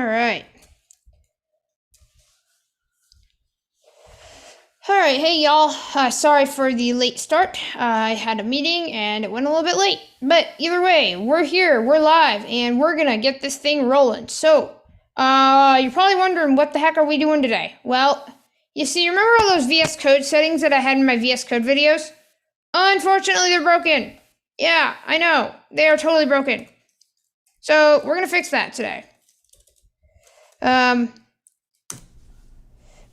Alright. Alright, hey y'all. Sorry for the late start. I had a meeting and it went a little bit late. But either way, we're here, we're live, and we're gonna get this thing rolling. So, you're probably wondering what the heck are we doing today? Well, you see, remember all those Vscode settings that I had in my Vscode videos? Unfortunately, they're broken. Yeah, I know. They are totally broken. So, we're gonna fix that today.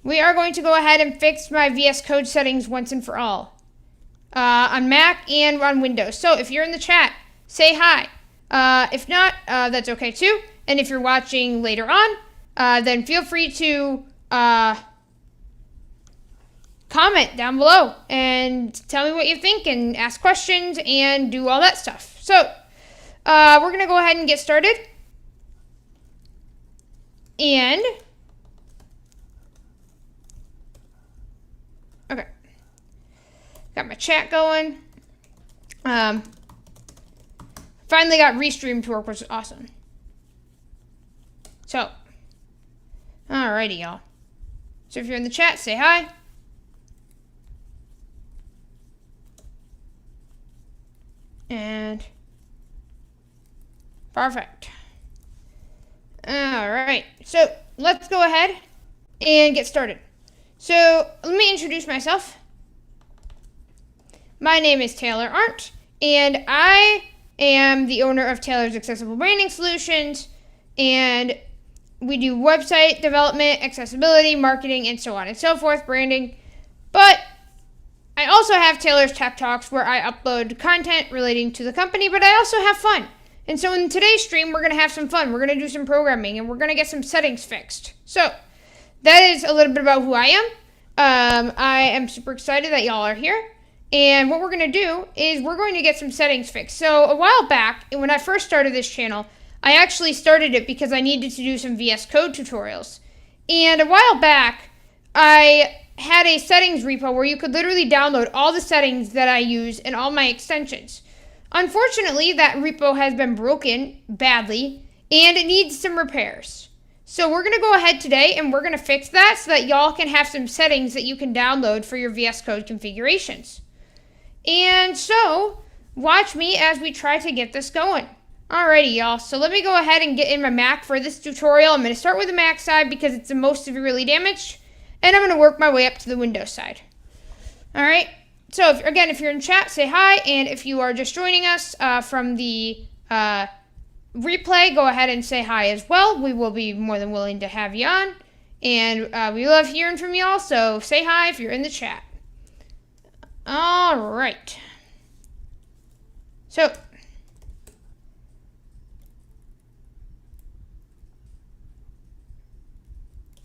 We are going to go ahead and fix my Vscode settings once and for all. On Mac and on Windows. So if you're in the chat, say hi. If not, that's okay too. And if you're watching later on, then feel free to comment down below and tell me what you think and ask questions and do all that stuff. So we're going to go ahead and get started. And okay, got my chat going. Finally got Restream to work, which is awesome. So, alrighty, y'all. So if you're in the chat, say hi. And perfect. Alright, so let's go ahead and get started. So let me introduce myself. My name is Taylor Arndt, and I am the owner of Taylor's Accessible Branding Solutions, and we do website development, accessibility, marketing, and so on and so forth, branding. But I also have Taylor's Tech Talks where I upload content relating to the company, but I also have fun. And so in today's stream, we're going to have some fun. We're going to do some programming, and we're going to get some settings fixed. So that is a little bit about who I am. I am super excited that y'all are here. And what we're going to do is we're going to get some settings fixed. So a while back, when I first started this channel, I actually started it because I needed to do some VS Code tutorials. And a while back, I had a settings repo where you could literally download all the settings that I use and all my extensions. Unfortunately, that repo has been broken badly, and it needs some repairs. So we're going to go ahead today, and we're going to fix that so that y'all can have some settings that you can download for your VS Code configurations. And so, watch me as we try to get this going. Alrighty, y'all. So let me go ahead and get in my Mac for this tutorial. I'm going to start with the Mac side because it's the most severely damaged, and I'm going to work my way up to the Windows side. Alright. So, if you're in chat, say hi, and if you are just joining us from the replay, go ahead and say hi as well. We will be more than willing to have you on, and we love hearing from y'all, so say hi if you're in the chat. All right. So,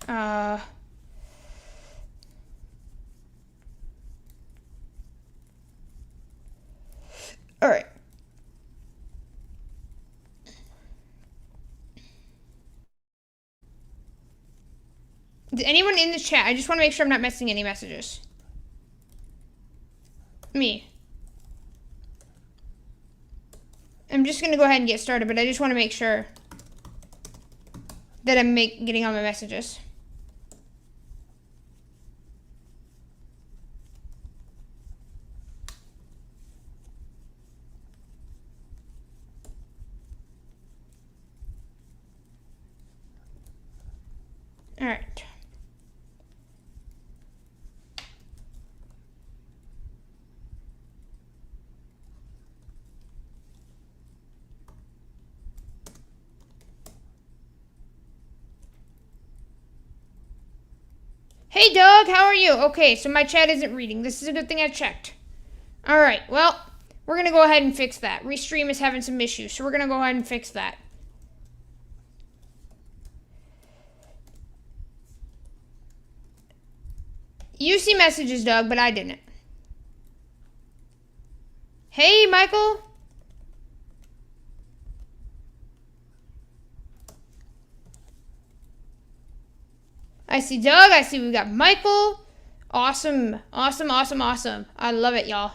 all right. Is anyone in the chat? I just want to make sure I'm not missing any messages. Me. I'm just going to go ahead and get started, but I just want to make sure that I'm getting all my messages. All right. Hey Doug, how are you? Okay, so my chat isn't reading. This is a good thing I checked. Alright, well, we're going to go ahead and fix that. Restream is having some issues, so we're going to go ahead and fix that. You see messages, Doug, but I didn't. Hey, Michael. I see Doug. I see we got Michael. Awesome. Awesome, awesome, awesome. I love it, y'all.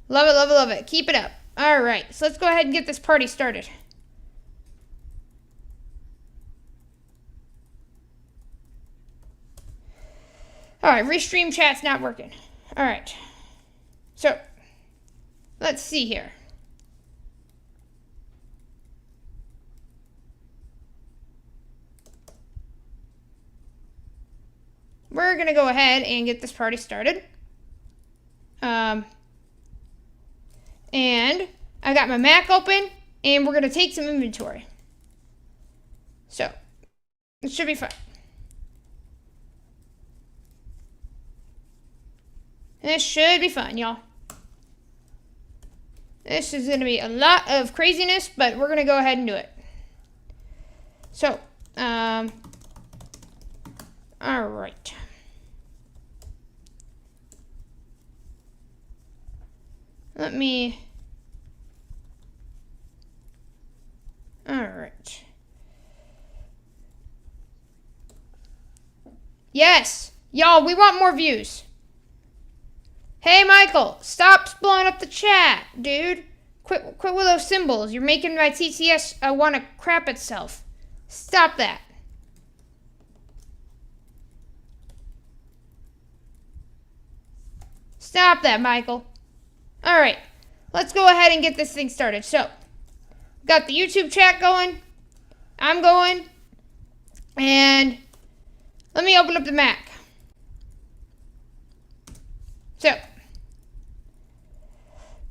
Love it, love it, love it. Keep it up. All right, so let's go ahead and get this party started. All right, restream chat's not working. All right. So, let's see here. We're going to go ahead and get this party started. And I got my Mac open, and we're going to take some inventory. So, it should be fun. This should be fun, y'all. This is going to be a lot of craziness, but we're going to go ahead and do it. So, all right. Let me... All right. Yes! Y'all, we want more views. Hey, Michael, stop blowing up the chat, dude. Quit with those symbols. You're making my TCS want to crap itself. Stop that. Stop that, Michael. All right, let's go ahead and get this thing started. So, got the YouTube chat going. I'm going. And let me open up the Mac. So,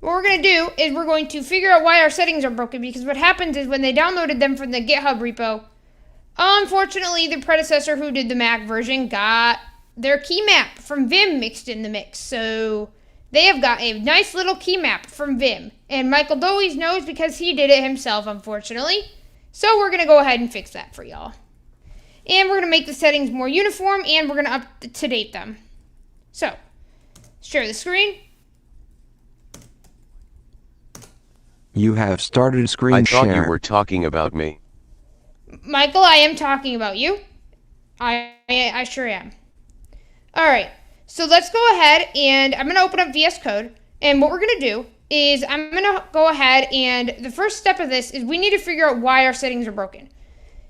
what we're going to do is we're going to figure out why our settings are broken, because what happens is when they downloaded them from the GitHub repo, unfortunately the predecessor who did the Mac version got their key map from Vim mixed in the mix. So they have got a nice little key map from Vim. And Michael Dowies knows because he did it himself, unfortunately. So we're going to go ahead and fix that for y'all. And we're going to make the settings more uniform, and we're going to up-to-date them. So, share the screen. You have started screen share. I thought you were talking about me. Michael, I am talking about you. I sure am. Alright, so let's go ahead and I'm going to open up Vscode. And what we're going to do is I'm going to go ahead and the first step of this is we need to figure out why our settings are broken.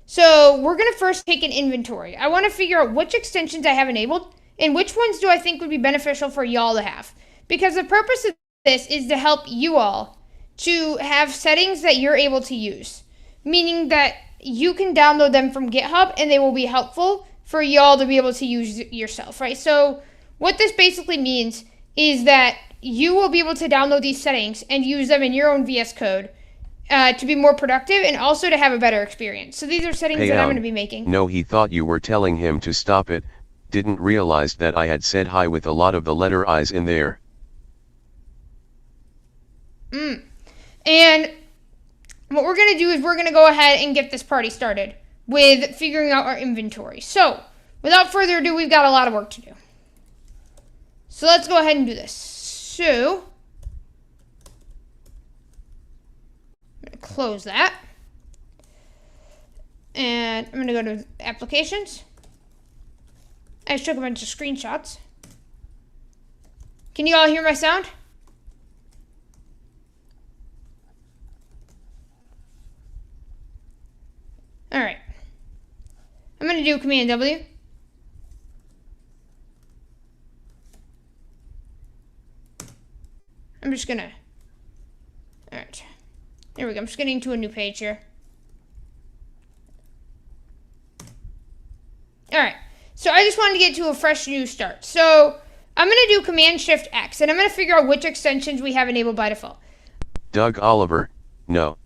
So we're going to first take an inventory. I want to figure out which extensions I have enabled and which ones do I think would be beneficial for y'all to have. Because the purpose of this is to help you all to have settings that you're able to use. Meaning that you can download them from GitHub and they will be helpful for y'all to be able to use yourself, right? So what this basically means is that you will be able to download these settings and use them in your own VS Code to be more productive and also to have a better experience. So these are settings that I'm going to be making. No, he thought you were telling him to stop it. Didn't realize that I had said hi with a lot of the letter I's in there. And what we're going to do is we're going to go ahead and get this party started with figuring out our inventory. So, without further ado, we've got a lot of work to do. So let's go ahead and do this. So, I'm going to close that. And I'm going to go to applications. I just took a bunch of screenshots. Can you all hear my sound? All right. I'm going to do Command W. I'm just going to... All right. There we go. I'm just getting to a new page here. All right. So I just wanted to get to a fresh new start. So I'm going to do Command Shift X, and I'm going to figure out which extensions we have enabled by default. Doug Oliver, no.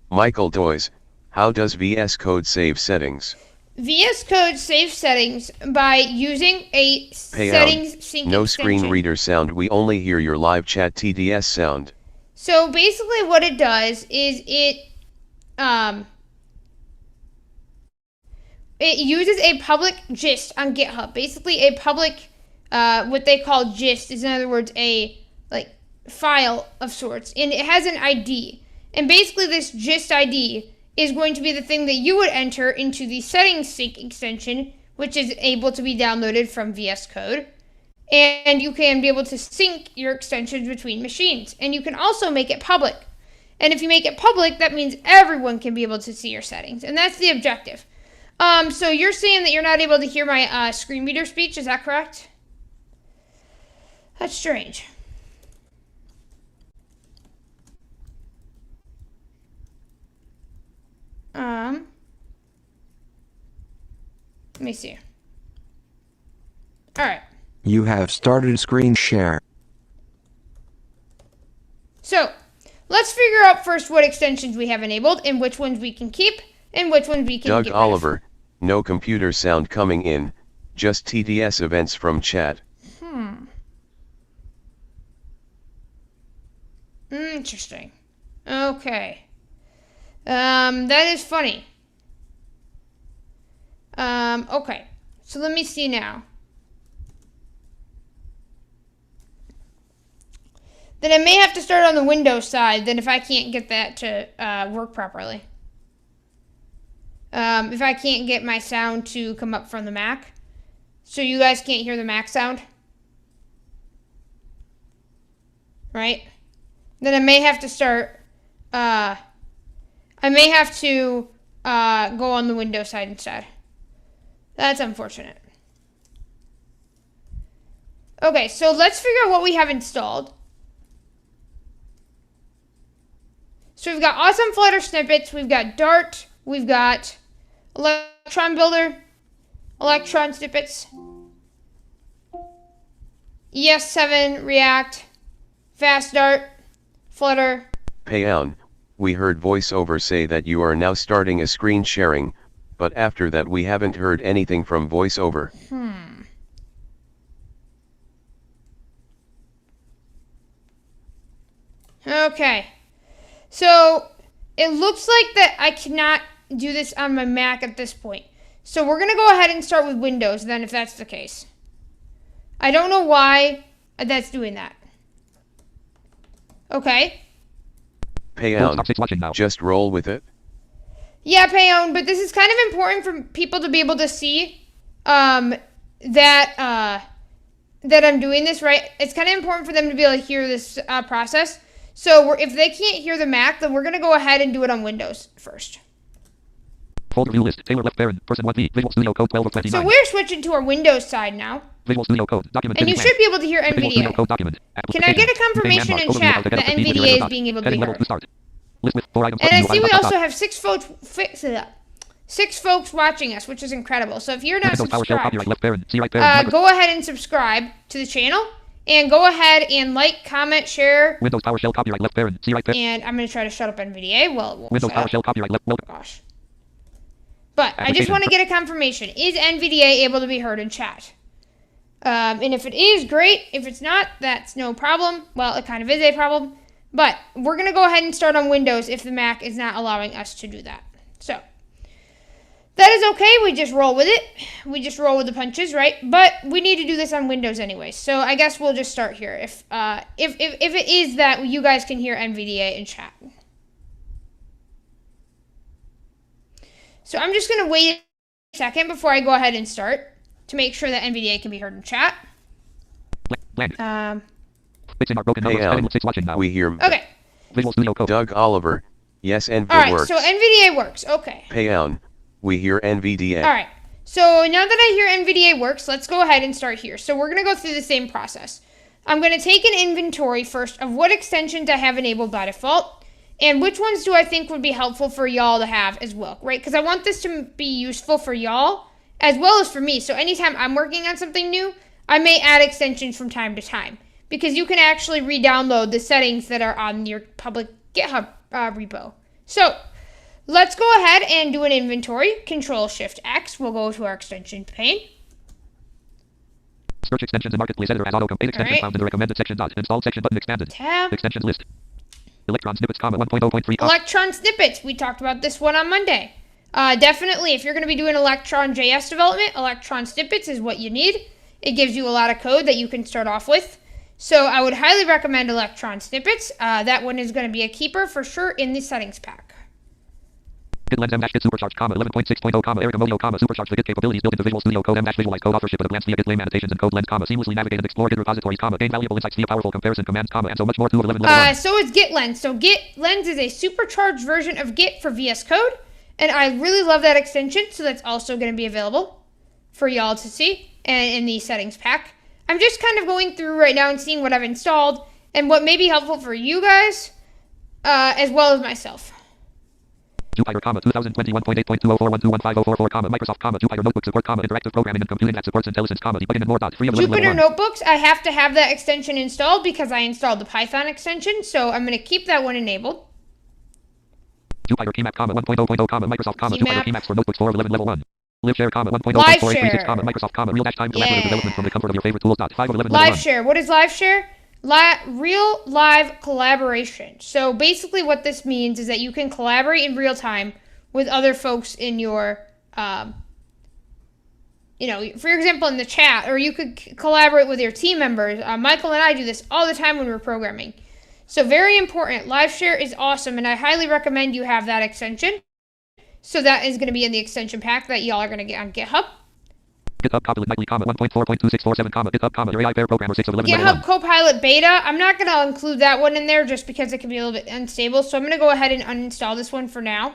Michael Doyes, how does VS Code save settings? VS Code saves settings by using a settings sync No extension. screen reader sound, we only hear your live chat TDS sound. So basically what it does is it uses a public gist on GitHub. Basically a public, what they call gist is in other words a file of sorts, and it has an ID. And basically this gist ID is going to be the thing that you would enter into the settings sync extension, which is able to be downloaded from VS Code. And you can be able to sync your extensions between machines. And you can also make it public. And if you make it public, that means everyone can be able to see your settings. And that's the objective. So you're saying that you're not able to hear my screen reader speech, is that correct? That's strange. Let me see. All right. You have started screen share. So let's figure out first what extensions we have enabled and which ones we can keep and which ones we can Doug get rid of. Oliver, no computer sound coming in, just TDS events from chat. Interesting. Okay. That is funny. Okay. So let me see now. Then I may have to start on the Windows side then if I can't get that to work properly. If I can't get my sound to come up from the Mac. So you guys can't hear the Mac sound. Right? Then I may have to start, I may have to go on the Windows side instead. That's unfortunate. Okay, so let's figure out what we have installed. So we've got awesome Flutter snippets, we've got Dart, we've got Electron Builder, Electron snippets, ES7, React, Fast Dart, Flutter. Payown, we heard VoiceOver say that you are now starting a screen sharing, but after that we haven't heard anything from VoiceOver. Okay. So it looks like that I cannot do this on my Mac at this point. So we're going to go ahead and start with Windows then if that's the case. I don't know why that's doing that. Okay. Payown, just roll with it. Yeah, Payown, but this is kind of important for people to be able to see that I'm doing this, right? It's kind of important for them to be able to hear this process. So if they can't hear the Mac, then we're going to go ahead and do it on Windows first. Folder view list. Taylor left parent. Person 1B. Visual Studio Code 12 of 29. So we're switching to our Windows side now. Visual Studio Code. Document. And you should be able to hear Visual Studio NVDA. Code document. Can I get a confirmation in chat that NVDA is being able to be heard? List with 4 items. And I see we also have six folks watching us, which is incredible. So if you're not subscribed, go ahead and subscribe to the channel. And go ahead and like, comment, share. Windows PowerShell copyright left parent. See right parent. And I'm going to try to shut up NVDA. Well, it won't Windows shut PowerShell copyright left. up. Gosh. But I just want to get a confirmation. Is NVDA able to be heard in chat? And if it is, great. If it's not, that's no problem. Well, it kind of is a problem. But we're going to go ahead and start on Windows if the Mac is not allowing us to do that. So that is okay. We just roll with it. We just roll with the punches, right? But we need to do this on Windows anyway. So I guess we'll just start here. If it is that you guys can hear NVDA in chat. So I'm just going to wait a second before I go ahead and start to make sure that NVDA can be heard in chat. We hear. Okay. Visual Studio Code. Doug Oliver, yes, NVDA All right, works. so NVDA works. Okay. Payown, we hear NVDA. All right. So now that I hear NVDA works, let's go ahead and start here. So we're going to go through the same process. I'm going to take an inventory first of what extensions I have enabled by default and which ones do I think would be helpful for y'all to have as well, right? Because I want this to be useful for y'all as well as for me. So anytime I'm working on something new, I may add extensions from time to time because you can actually re-download the settings that are on your public GitHub repo. So let's go ahead and do an inventory. Control-Shift-X. We'll go to our extension pane. Search extensions in Marketplace Editor as auto-complete extension found in the recommended section. Installed section button expanded. Tab. Extensions list. Electron snippets, 1.0.3. Electron snippets. We talked about this one on Monday. Definitely, if you're going to be doing Electron JS development, Electron snippets is what you need. It gives you a lot of code that you can start off with. So I would highly recommend Electron snippets. That one is going to be a keeper for sure in the settings pack. Git lens m-git supercharged, 11.6.0, Erica Modio, supercharged the Git capabilities built into Visual Studio Code m-visualize code authorship with advanced via Git lame annotations and code lens, seamlessly navigate and explore Git repositories, gain valuable insights via powerful comparison commands, and so much more. 2 of 11 level 1. So is Git lens. So Git lens is a supercharged version of Git for VS Code. And I really love that extension, so that's also going to be available for y'all to see and in the settings pack. I'm just kind of going through right now and seeing what I've installed and what may be helpful for you guys, as well as myself. Jupyter, 2021.8.2041215044, Microsoft, Jupyter Notebook support, interactive programming and computing that supports intelligence, debugging and more. Jupyter Notebooks, I have to have that extension installed because I installed the Python extension, so I'm going to keep that one enabled. Jupyter Keymap, 1.0.0, Microsoft, Jupyter Keymaps for Notebooks 4 of 11, level 1. Live share, 1.0.486, Microsoft, real-time collaborative development from the comfort of your favorite tools. 5 of 11, level 1. Live share. What is live share? Real live collaboration. So basically what this means is that you can collaborate in real time with other folks in your, for example, in the chat, or you could collaborate with your team members. Michael and I do this all the time when we're programming. So very important. Live share is awesome, and I highly recommend you have that extension. So that is going to be in the extension pack that y'all are going to get on GitHub. GitHub Copilot Nightly, 1.4.2647, GitHub your AI pair programmer 6 of 11. GitHub Copilot Beta. I'm not going to include that one in there just because it can be a little bit unstable. So I'm going to go ahead and uninstall this one for now.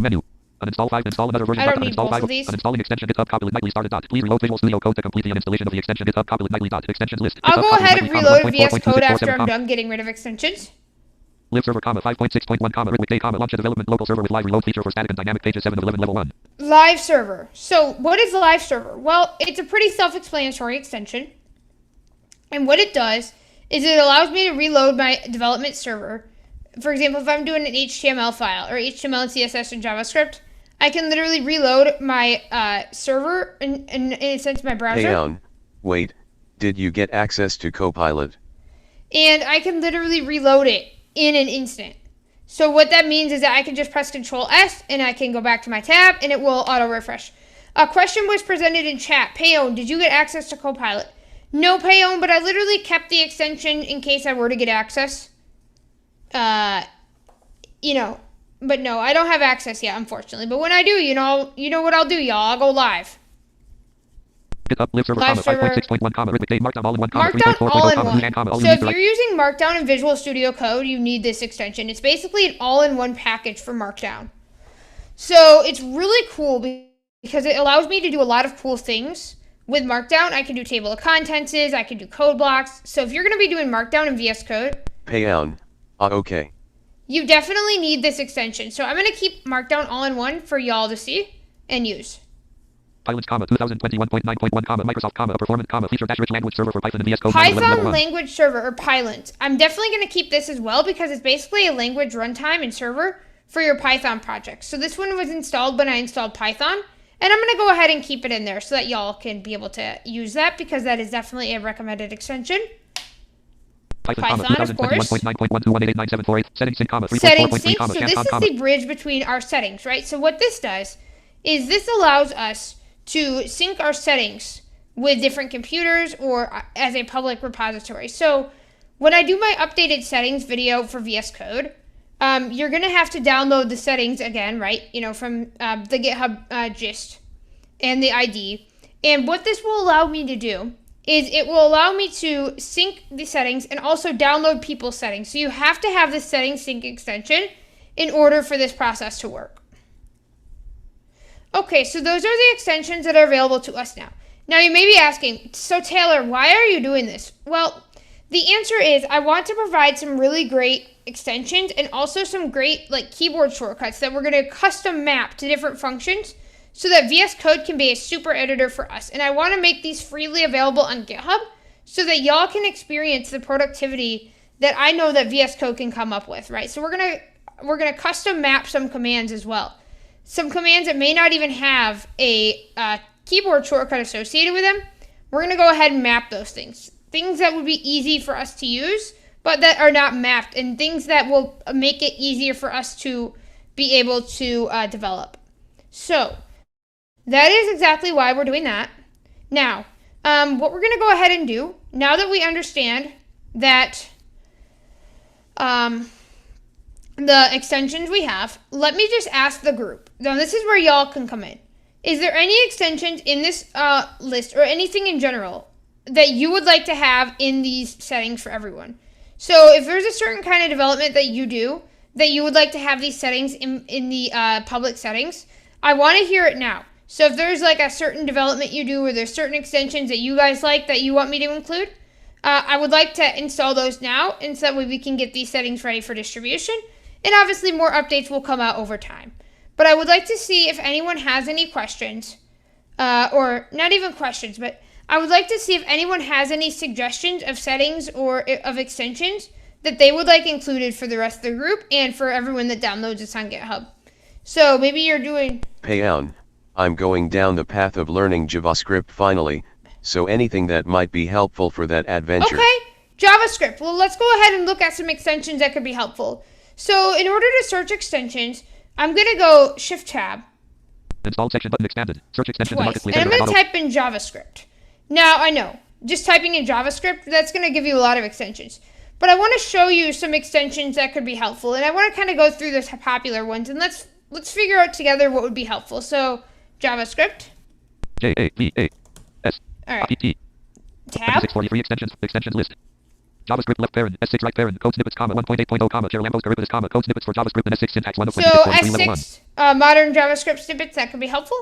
Menu. Uninstall 5. Install another version. I don't need uninstall both 5 of these. Uninstalling extension GitHub Copilot Nightly started. Please reload Visual Studio Code to complete the installation of the extension GitHub Copilot Nightly. Extensions list. I'll GitHub go ahead and Nightly, reload Vscode after I'm done getting rid of extensions. Live server, 5.6.1, Rick Day, launch a development local server with live reload feature for static and dynamic pages 7 of 11, level 1. Live server. So what is the live server? Well, it's a pretty self-explanatory extension. And what it does is it allows me to reload my development server. For example, if I'm doing an HTML file or HTML and CSS and JavaScript, I can literally reload my server in a sense, my browser. Hey, wait, did you get access to Copilot? And I can literally reload it in an instant. So what that means is that I can just press Control S and I can go back to my tab and it will auto refresh. A question was presented in chat. Payon, did you get access to Copilot? No, Payon, but I literally kept the extension in case I were to get access. But no, I don't have access yet, unfortunately. But when I do, you know what I'll do, y'all. I'll go live. GitHub live server, 5.6.1, Rick Day, Markdown all in one, Markdown all in one. all So if you're using Markdown in Visual Studio Code, you need this extension. It's basically an all-in-one package for Markdown. So it's really cool because it allows me to do a lot of cool things. With Markdown, I can do table of contents, I can do code blocks. So if you're going to be doing Markdown in VS Code, Payown. Okay. You definitely need this extension. So I'm going to keep Markdown all in one for y'all to see and use. Pilots, 2021.9.1, Microsoft, a performance, feature-rich language server for Python and VsCode. Python language server, or Pylint. I'm definitely going to keep this as well because it's basically a language runtime and server for your Python project. So this one was installed when I installed Python, and I'm going to go ahead and keep it in there so that y'all can be able to use that because that is definitely a recommended extension. Python, of course. Settings sync, settings sync. So this is the bridge between our settings, right? So what this does is this allows us to sync our settings with different computers or as a public repository. So when I do my updated settings video for VS Code, you're going to have to download the settings again, right? From the GitHub gist and the ID. And what this will allow me to do is it will allow me to sync the settings and also download people's settings. So you have to have this settings sync extension in order for this process to work. Okay, so those are the extensions that are available to us now. Now you may be asking, so Taylor, why are you doing this? Well, the answer is I want to provide some really great extensions and also some great keyboard shortcuts that we're going to custom map to different functions so that VS Code can be a super editor for us. And I want to make these freely available on GitHub so that y'all can experience the productivity that I know that VS Code can come up with, right? So we're going to custom map some commands as well. Some commands that may not even have a keyboard shortcut associated with them, we're going to go ahead and map those things. Things that would be easy for us to use, but that are not mapped, and things that will make it easier for us to be able to develop. So that is exactly why we're doing that. Now, what we're going to go ahead and do, now that we understand that the extensions we have, let me just ask the group. Now, this is where y'all can come in. Is there any extensions in this list or anything in general that you would like to have in these settings for everyone? So if there's a certain kind of development that you do that you would like to have these settings in the public settings, I want to hear it now. So if there's like a certain development you do, or there's certain extensions that you guys like that you want me to include, I would like to install those now, and so that way we can get these settings ready for distribution. And obviously more updates will come out over time. But I would like to see if anyone has any questions, or not even questions, but I would like to see if anyone has any suggestions of settings or of extensions that they would like included for the rest of the group and for everyone that downloads this on GitHub. So maybe you're doing... Payown, I'm going down the path of learning JavaScript finally, so anything that might be helpful for that adventure. Okay, JavaScript. Well, let's go ahead and look at some extensions that could be helpful. So in order to search extensions, I'm going to go Shift-Tab. Install section button expanded. Search extensions Twice. marketplace. And I'm going to type in JavaScript. Now, I know, just typing in JavaScript, that's going to give you a lot of extensions. But I want to show you some extensions that could be helpful. And I want to kind of go through the popular ones. And let's figure out together what would be helpful. So, JavaScript. JavaScript. All right. Tab. 643 extensions list. JavaScript left parent, S6 right parent, code snippets, 1.8.0, chair Lambos derivatives, code snippets for JavaScript and S6 syntax 1 of So 26.3 S6 modern JavaScript snippets, that could be helpful.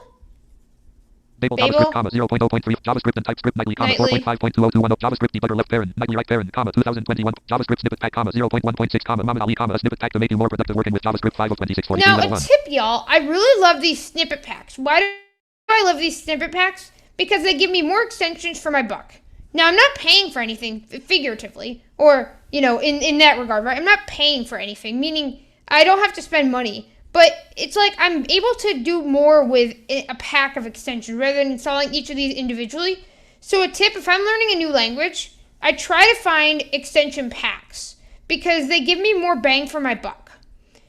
Babel JavaScript, 0.0.3 JavaScript and TypeScript nightly, 4.5.2021 JavaScript debugger left parent, nightly right parent, 2021 JavaScript snippet pack, 0.1.6, Muhammad Ali, a snippet pack to make you more productive working with JavaScript 5 of 26.43. Now a tip, y'all, I really love these snippet packs. Why do I love these snippet packs? Because they give me more extensions for my buck. Now, I'm not paying for anything figuratively, or, in that regard, right? I'm not paying for anything, meaning I don't have to spend money. But it's like I'm able to do more with a pack of extensions rather than installing each of these individually. So a tip, if I'm learning a new language, I try to find extension packs because they give me more bang for my buck.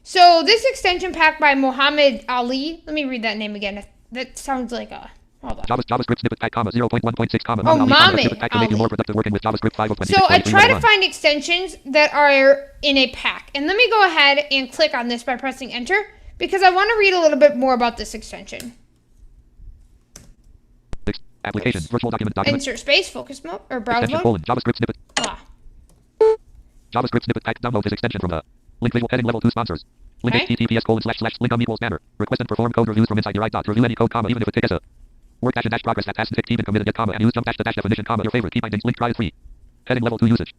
So this extension pack by Muhammad Ali, let me read that name again. That sounds like a... Hold on. JavaScript snippet pack, 0.1.6, Muhammad snippet pack to make you more productive working with JavaScript 5 of 26.3. So I try to find extensions that are in a pack. And let me go ahead and click on this by pressing enter because I want to read a little bit more about this extension. Application, virtual document. Insert space, focus mode, or browse extension mode. JavaScript snippet. JavaScript snippet pack, download this extension from the link visual heading level 2 sponsors. Link https:// link equals /. Request and perform code reviews from inside your i. Review any code, even if it takes a work dash progress that hasn't team and committed yet, and use jump dash definition, your favorite key bindings, link try it free. Heading level 2 usage.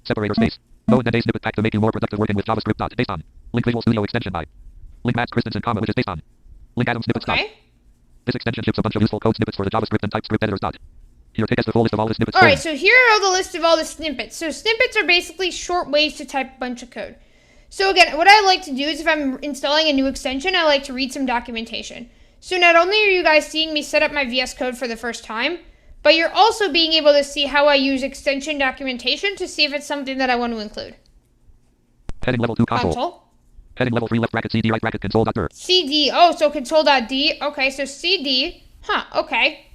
Separator space. Mode and a snippet pack to make you more productive working with JavaScript. Based on. Link Visual Studio extension by. Link Matt Christensen, which is based on. Link Adam snippets. Okay. This extension ships a bunch of useful code snippets for the JavaScript and TypeScript editors. Here, take us the full list of all the snippets. Alright, so here are the list of all the snippets. So snippets are basically short ways to type a bunch of code. So again, what I like to do is if I'm installing a new extension, I like to read some documentation. So not only are you guys seeing me set up my Vscode for the first time, but you're also being able to see how I use extension documentation to see if it's something that I want to include. Heading level 2 console. Heading level 3 left bracket CD right bracket console.dir. CD. Oh, so console.d. Okay, so CD. Huh, okay.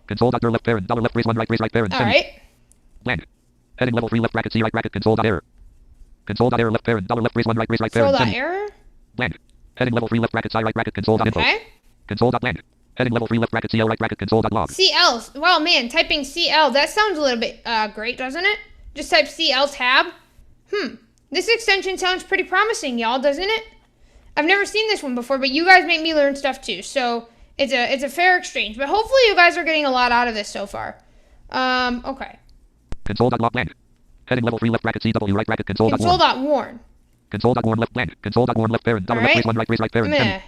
Console.dir left parent, $left raise 1 right raise right parent. Alright. Blank. Heading level 3 left bracket C right bracket console.error. Console.error left parent, $left raise 1 right raise right parent. Console.error. Blank. Heading level 3 left bracket I right bracket console.info. Okay. Console.blank. Heading level 3 left bracket CL right bracket console.log. CL. Wow, man, typing CL, that sounds a little bit great, doesn't it? Just type CL tab. This extension sounds pretty promising, y'all, doesn't it? I've never seen this one before, but you guys make me learn stuff too, so it's a fair exchange. But hopefully you guys are getting a lot out of this so far. Okay. Console.log blank. Heading level 3 left bracket CW right bracket console.warn. Console.warn. Console.warn left blank. Console.warn left parent. Left raise 1 right raise right parent.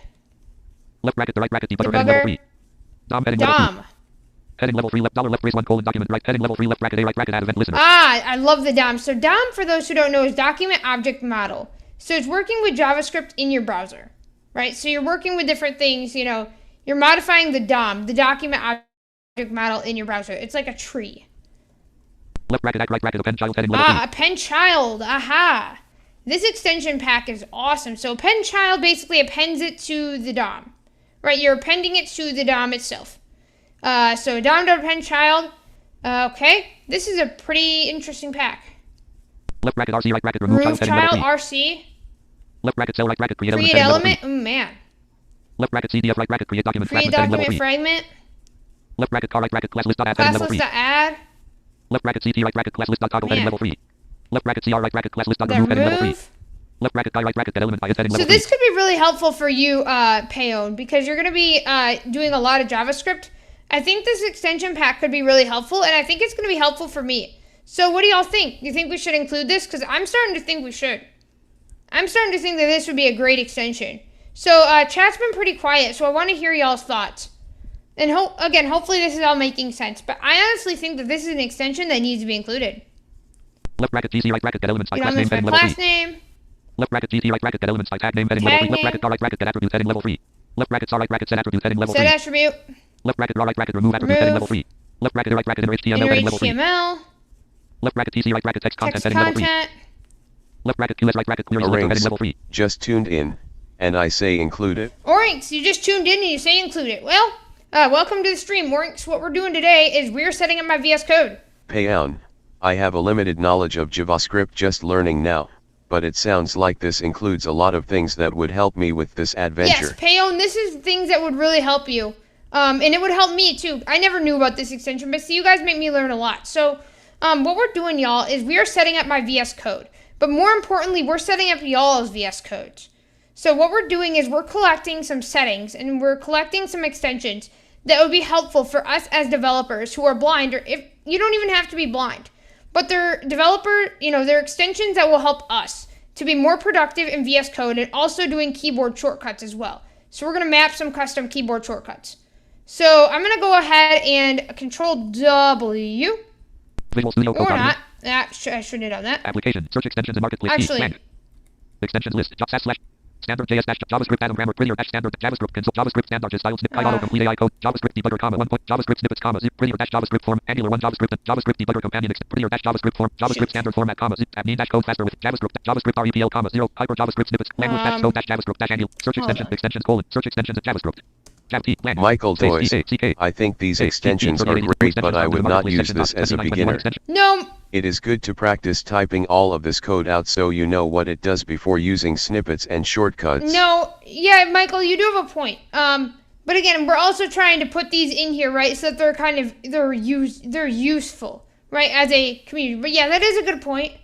Left bracket the right bracket debugger. Heading level 3. DOM heading level 2. Heading level 3 left left raise 1 document right. Heading level 3 left bracket A right bracket add event listener. I love the DOM. So DOM, for those who don't know, is document object model. So it's working with JavaScript in your browser, right? So you're working with different things, you're modifying the DOM, the document object model in your browser. It's like a tree. Left bracket right bracket append child heading level 3. Append child. Aha. This extension pack is awesome. So append child basically appends it to the DOM, right? You're appending it to the DOM itself. So DOM.append child. Okay, this is a pretty interesting pack. Left bracket RC right bracket remove child RC. Left bracket cell right bracket create element. Oh man. Left bracket CDF right bracket create document fragment. Create document fragment. Left bracket car right bracket class list dot add heading level 3. Add. Left bracket CT right bracket class list dot toggle heading level 3. Left bracket CR right bracket class list dot remove heading level 3. Left bracket, right bracket, that element by setting So level this 3. could be really helpful for you, Payon, because you're going to be doing a lot of JavaScript. I think this extension pack could be really helpful, and I think it's going to be helpful for me. So what do y'all think? Do you think we should include this? Because I'm starting to think we should. I'm starting to think that this would be a great extension. So chat's been pretty quiet, so I want to hear y'all's thoughts. And again, hopefully this is all making sense. But I honestly think that this is an extension that needs to be included. Left bracket, GC, right bracket, get elements by class name, Elements by heading level class 3. name. Left bracket, GC, right bracket, get elements by tag name, heading level 3. Left bracket, right bracket, get attributes, heading level 3. Left bracket, right bracket, set attributes, heading level 3. Set attribute. Left bracket, right bracket, remove attributes, heading level 3. Left bracket, right bracket, inner HTML, Inner heading level 3. HTML. Left bracket, TC, right bracket, text content, Text heading level 3. content. Left bracket, QS, right bracket, query selector, heading level 3. Just tuned in, and I say include it. Orinx, you just tuned in and you say include it. Well, welcome to the stream, Orinx. What we're doing today is we're setting up my VS Code. Payown, I have a limited knowledge of JavaScript, just learning now, but it sounds like this includes a lot of things that would help me with this adventure. Yes, Payon, this is things that would really help you. And it would help me too. I never knew about this extension, but see, you guys make me learn a lot. So what we're doing, y'all, is we are setting up my VS Code. But more importantly, we're setting up y'all's VS Codes. So what we're doing is we're collecting some settings and we're collecting some extensions that would be helpful for us as developers who are blind, or if you don't even have to be blind, but they're they're extensions that will help us to be more productive in VS Code and also doing keyboard shortcuts as well. So we're going to map some custom keyboard shortcuts. So I'm going to go ahead and Control W. Visual Studio Code Or document. not. I shouldn't have done that. Application, search extensions and marketplace. Actually, Extensions list. Standard JS dash JavaScript Atom Grammar Prettier dash Standard JavaScript console JavaScript Standard style snip autocomplete AI code JavaScript debugger comma 1 point JavaScript snippets comma zip Prettier dash JavaScript form Angular 1 JavaScript debugger companion Prettier dash JavaScript form JavaScript standard format comma zip tab dash code faster with JavaScript REPL comma 0 hyper JavaScript snippets language dash code dash JavaScript dash Angular search extensions colon search extensions of JavaScript. Michael Doyce, I think these extensions are great, but I would not use this as a beginner. no. It is good to practice typing all of this code out so you know what it does before using snippets and shortcuts. No, yeah, Michael, you do have a point. But again, we're also trying to put these in here, right, so that they're useful, right, as a community. But yeah, that is a good point.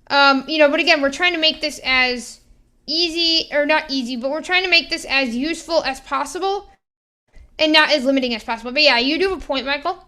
But again, we're trying to make this as easy, or not easy, but we're trying to make this as useful as possible and not as limiting as possible. But yeah, you do have a point, Michael.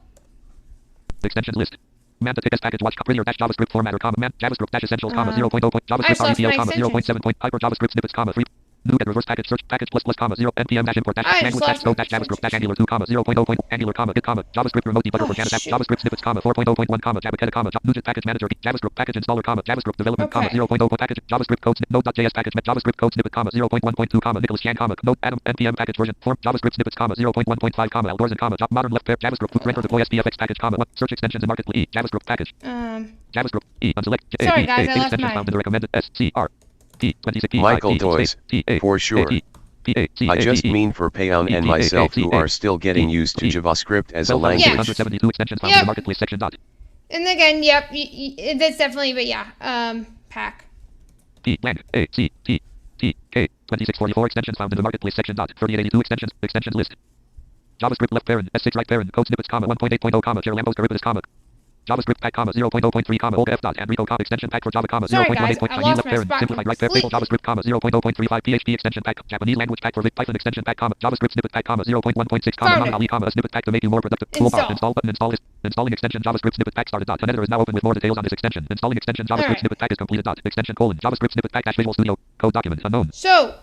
Extensions list. Manta tickets package watch Prettier dash JavaScript formatter comma man JavaScript dash essentials comma 0.0 point JavaScript REPL comma 0.7 point hyper JavaScript snippets comma 3 new get reverse package search package plus comma 0 npm dash import dash language dash code dash JavaScript dash Angular 2 comma 0.0 point Angular comma git comma JavaScript remote debugger for Jana dash JavaScript snippets comma 4.0.1 comma Jabaketa comma Nugget package manager JavaScript package installer comma JavaScript development comma 0.0 point package JavaScript code node.js package JavaScript code snippet comma 0.1.2 comma Nicholas Chan comma node Adam npm package version form JavaScript snippets comma 0.1.5 comma Algorithms comma modern left pair JavaScript render deploy SPFX package comma search extensions and marketplace JavaScript package JavaScript unselect Sorry guys, I left extensions found in the recommended SCR Michael Doyce, for sure. I just mean for Payown and myself who are still getting used to JavaScript as a language. 172 extensions found in the marketplace section dot. And again, yep, that's definitely, but yeah, pack. Lang A C T T K 2644 extensions found in the marketplace section dot 3882 extensions list. JavaScript left parent S6 right parent code snippets comma 1.8.0 comma Chair Lambos Charybdis comma JavaScript pack comma 0.0.3 comma old f dot and Rico comma extension pack for Java comma 0.18 Chinese left parent simplified right parent JavaScript comma 0.0.35 PHP extension pack Japanese language pack for Python extension pack comma JavaScript snippet pack comma 0.1.6 comma nominally comma a snippet pack to make you more productive toolbar install button installing extension JavaScript snippet pack started dot an editor is now open with more details on this extension installing extension JavaScript snippet pack is completed dot extension colon JavaScript snippet pack dash Visual Studio code document unknown. So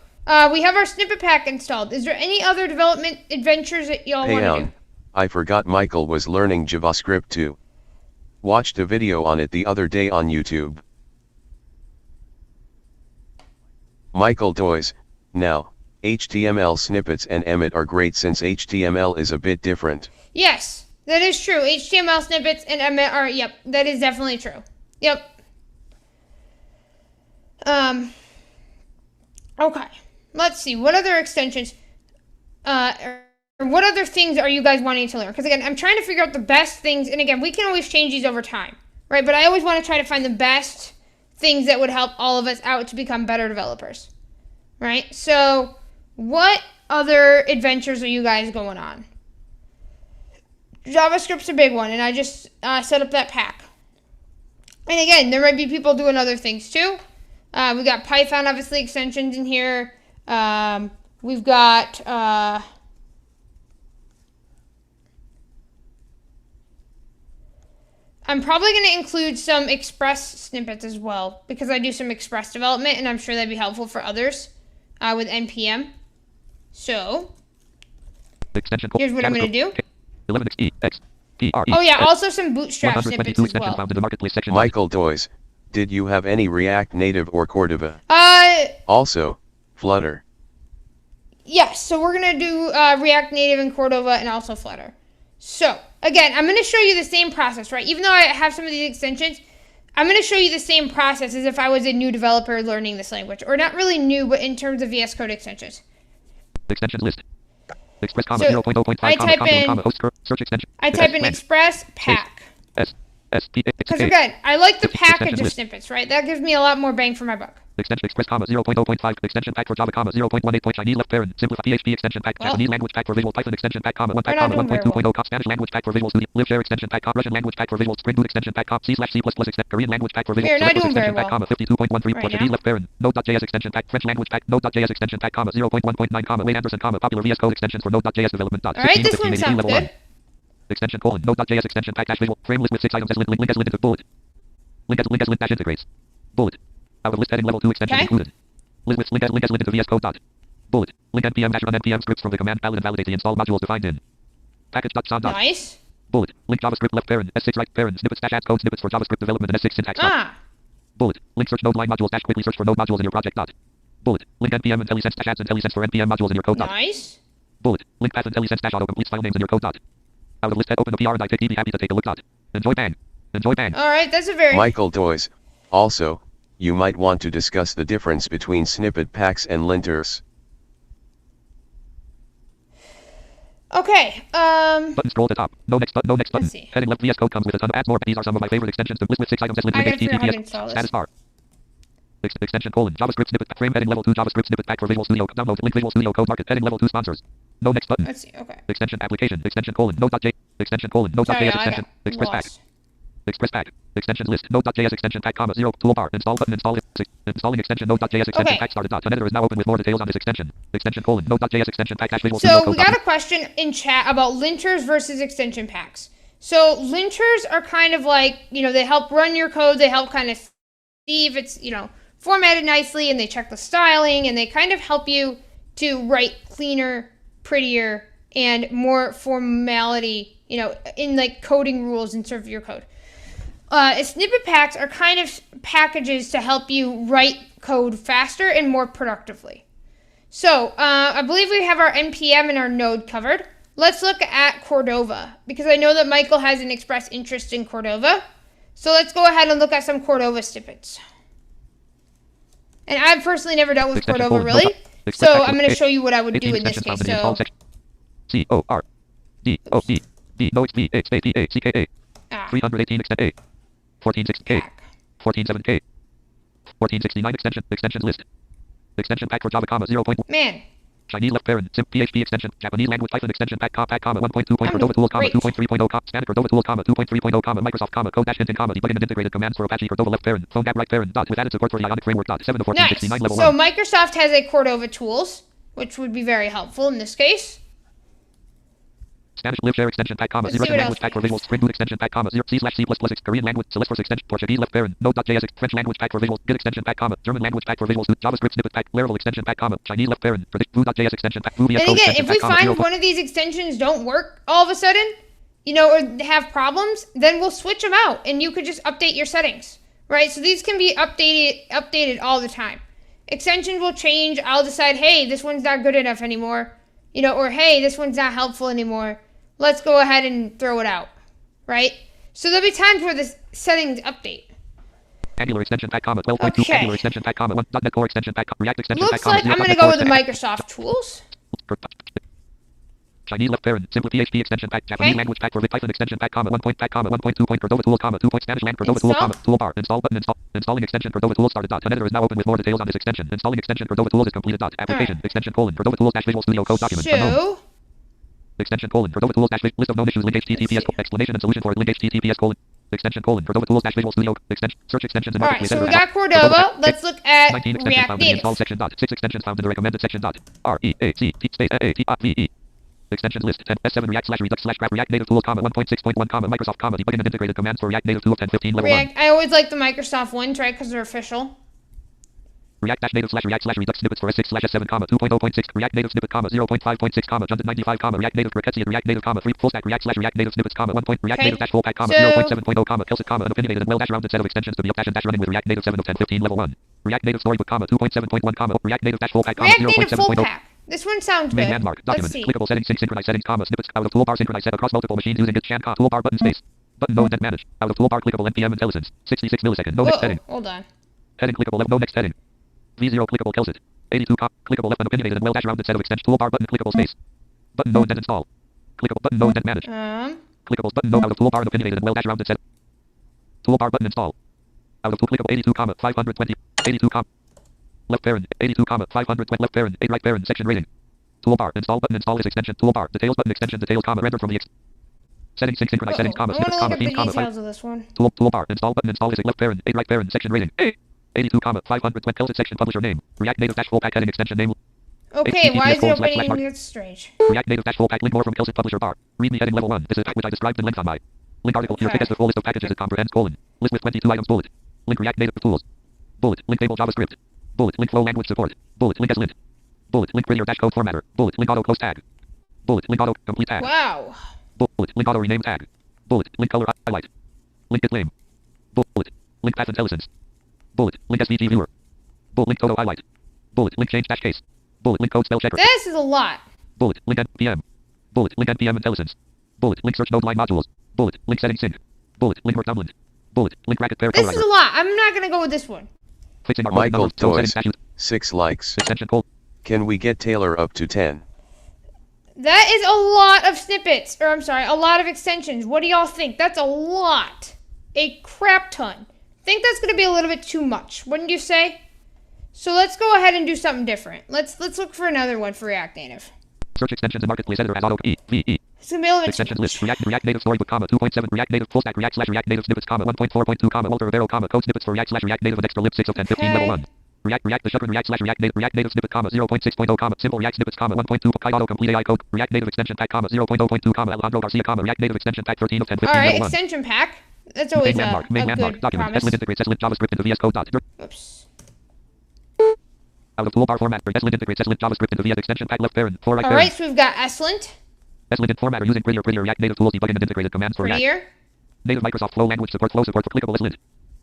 we have our snippet pack installed. Is there any other development adventures that y'all want to do? I forgot Michael was learning JavaScript too. Watched a video on it the other day on YouTube. Michael Doyce, now, HTML snippets and Emmet are great since HTML is a bit different. Yes, that is true. HTML snippets and Emmet are, yep, that is definitely true. Yep. Okay, let's see, what other extensions, what other things are you guys wanting to learn? Because again, I'm trying to figure out the best things, and again, we can always change these over time, right? But I always want to try to find the best things that would help all of us out to become better developers, right? So, what other adventures are you guys going on? JavaScript's a big one, and I just set up that pack. And again, there might be people doing other things too. We've got Python, obviously, extensions in here. We've got I'm probably going to include some Express snippets as well, because I do some Express development, and I'm sure that'd be helpful for others with NPM. So, here's what I'm going to do. Oh yeah, also some Bootstrap snippets as well. Michael Doyes, did you have any React Native or Cordova? Also, Flutter. Yes, so we're going to do React Native and Cordova and also Flutter. So, again, I'm going to show you the same process, right? Even though I have some of these extensions, I'm going to show you the same process as if I was a new developer learning this language. Or not really new, but in terms of VS Code extensions. Extension list. Express, So, 0.0.5, I type in Express pack. Because again, I like the package of snippets, right? That gives me a lot more bang for my buck. Extension Express, 0.0.5, extension pack for Java, 0.18, Chinese left parent, simplify PHP extension pack, Japanese language pack for Visual, Python extension pack, 1 pack, 1.2.0, Spanish language pack for Visual Studio, LibShare extension pack, Russian language pack for Visual, Spring Boot extension pack, C/C++ extension, Korean language pack for Visual, extension pack, 52.13, Portuguese left parent, Node.js extension pack, French language pack, Node.js extension pack, 0.1.9, Wayne Anderson, popular VS Code extensions for Node.js development. Alright, this one sounds good. Extension Node.js extension pack visual frame list with 6 items as link as limited bullet. Link as link dash integrates. Bullet. Out of list heading level 2 extension included. Link as link to VS Code dot. Bullet. Link npm dash run npm scripts from the command palette and validate the install modules defined in. Package.sound dot. Nice. Bullet. Link JavaScript left parent S6 right parent snippets dash add code snippets for JavaScript development and S6 syntax. Bullet. Link search node line modules dash quickly search for node modules in your project dot. Bullet. Link npm IntelliSense dash adds IntelliSense for npm modules in your code dot. Nice. Bullet. Link path IntelliSense dash auto completes file names in your code dot. Out of list head open the PR and I take be happy to take a look dot. Enjoy bang. Enjoy bang. Alright, that's a very Michael Doyes, also, you might want to discuss the difference between snippet packs and linters. Okay, Button scroll to top. No next button. Let's see. Heading left VS Code comes with a ton of adds more. These are some of my favorite extensions. The list with 6 items as link I gotta figure out how to HTTPS install this. status bar. Extension JavaScript snippet frame heading level 2 JavaScript snippet pack for Visual Studio download link Visual Studio Code Market heading level 2 sponsors. No next button. Let's see, okay. Extension application extension Node.js extension Node.js Sorry, I extension got Express pack. lost. Express pack. Extension list. Node.js extension pack, 0 toolbar. Install button. Installing extension Node.js extension pack started. An editor is now open with more details on this extension. Extension Node.js extension pack dash Visual Studio So Code. we got a question in chat about linters versus extension packs. So linters are kind of like, they help run your code. They help kind of see if it's, formatted nicely, and they check the styling, and they kind of help you to write cleaner, prettier, and more formality, in like coding rules and serve your code. Snippet packs are kind of packages to help you write code faster and more productively. So I believe we have our NPM and our Node covered. Let's look at Cordova, because I know that Michael has an expressed interest in Cordova. So let's go ahead and look at some Cordova snippets. And I've personally never dealt with Cordova, really. So I'm going to show you what I would do in this case. So C-O-R-D-O-D-D No-H-V-H-A-T-A-C-K-A 318 extend A 146K 147K 1469 extension list. Extension pack for Java, 0. Man. Chinese left parent, PHP extension, Japanese language Python extension pack, 1.2. Cordova tool, 2.3.0, Spanish Cordova tool, 2.3.0, Microsoft, code dash hint, debugging and integrated commands for Apache Cordova left parent, phone app right parent, with added support for the Ionic framework, 7 to 1469 level 1. So Microsoft has a Cordova tools, which would be very helpful in this case. Spanish LibShare extension pack, 0. Russian language pack for Visual, Spring Boot extension pack, 0. C/C++, Korean language, Salesforce extension, Portuguese left parent, Node.js, French language pack for Visual, Git extension pack, German language pack for Visual, JavaScript snippet pack, Laravel extension pack, Chinese left parent, Vue.js extension pack, Vue VS Code and again, extension if we pack, find one of these extensions don't work all of a sudden, or have problems, then we'll switch them out, and you could just update your settings, right? So these can be updated all the time. Extensions will change. I'll decide, hey, this one's not good enough anymore, or hey, this one's not helpful anymore. Let's go ahead and throw it out, right? So there'll be times where the settings update. Angular extension pack, 12.2, Okay. Angular extension pack, 1, .NET Core extension pack, React extension Looks pack, like I'm going to go with the Microsoft tools. Chinese left parent, simple PHP extension pack, Japanese language pack for Python extension pack, 1 point pack, 1.2 point Cordova tool, 2 point Spanish land Cordova tool, toolbar, install button, installing extension Cordova tool started. An editor is now open with more details on this extension. Installing extension Cordova tools is completed. Application extension Cordova tools dash Visual Studio Code document. So Extension Cordova tools dash list of known issues link HTTPS explanation and solution for it link HTTPS Extension colon Cordova Tools dash Visual Studio extension search extensions and All right, marketplace so we editor. got Cordova. Let's look at 19 extensions React found in the install Native. section dot 6 extensions found in the recommended section dot REACT space AATVE extensions list 10 S7 React slash Redux slash graph React Native Tools 1.6.1 Microsoft debugging and integrated commands for React Native 2 of 10.15 level 1 React. I always like the Microsoft ones, right? Because they're official. React dash native slash React slash Redux snippets for S6 slash S7 2.0.6 React Native snippet 0.5.6 Johnson 95 React Native Rickettsia React Native 3 full stack React slash React Native snippets 1 React Okay. Native dash full pack So- 0.7.0 Kelsit an opinionated and well dash rounded set of extensions to be up dash running with React Native 7 of 10.15 level 1 React Native storybook 2.7.1 React Native dash full pack React Native full 0.7.0 pack. This one sounds main good. landmark Let's document see. clickable settings sync synchronize settings snippets out of toolbar synchronize set across multiple machines using its chan toolbar button space button no intent manage out of toolbar clickable npm intelligence 66 millisecond no next Whoa, heading hold on. heading clickable left no next heading V0 clickable Kelsit 82 clickable left unopinionated and well dash rounded set of extensions toolbar button clickable space button no indent install clickable button no indent manage clickables button no out of toolbar and opinionated and well dash rounded set toolbar button install out of tool clickable 82 520 82 left parent 82 520 left parent 8 right parent section rating toolbar install button install is extension toolbar details button extension details rendered from the settings sync synchronize settings I want snippets to look at the theme details of this one. toolbar install button install is left parent 8 right parent section rating 82 520 Kelsit section publisher name React Native dash full pack heading extension name Okay, why is it HTTPS:// opening? That's strange. React Native dash full pack link more from Kelsit publisher bar readme heading level 1 this is which I described in length on my link article here Okay. tick as the full list of packages it comprehends colon list with 22 items bullet link React Native tools bullet link table JavaScript bullet link flow language support bullet link as lint bullet link prettier dash code formatter bullet link auto close tag bullet link auto complete tag Wow. bullet link auto rename tag bullet link color highlight link git name bullet link path intelligence bullet link svg viewer bullet link photo highlight bullet link change dash case bullet link code spell checker This is a lot. bullet link npm bullet link npm intelligence bullet link search node line modules bullet link settings sync bullet link work download bullet link bracket pair This code is a lot. I'm not going to go with this one. fixing our Michael numbers, code settings Toys, statute 6 likes. extension code Can we get Taylor up to 10? That is a lot of snippets. Or, I'm sorry, a lot of extensions. What do y'all think? That's a lot. A crap ton. Think that's going to be a little bit too much, wouldn't you say? So let's go ahead and do something different. Let's look for another one for React Native. search extensions and marketplace editor as auto EVE It's going to be a little bit extensions too list much. React Native storybook 2.7 React Native full stack React slash React Native snippets 1.4.2 Walter Rivero code snippets for React slash React Native and extra lib 6 of 10 15 level 1 React the Shutron React slash React Native snippet 0.6.0 simple React snippets 1.2 Kai auto complete AI code React Native extension pack 0.0.2 Alejandro Garcia React Native extension pack 13 of 10 15 All right, level 1 extension pack. That's always main a landmark good document promise. slint integrates slint JavaScript into Vscode dot Oops. out of toolbar format slint integrates slint JavaScript into VS extension pack left parent 4 right All parent right, so we've got Eslint, slint formatter using prettier React Native tools debugging and integrated commands for React Prettier. Native Microsoft Flow language support flow support for clickable slint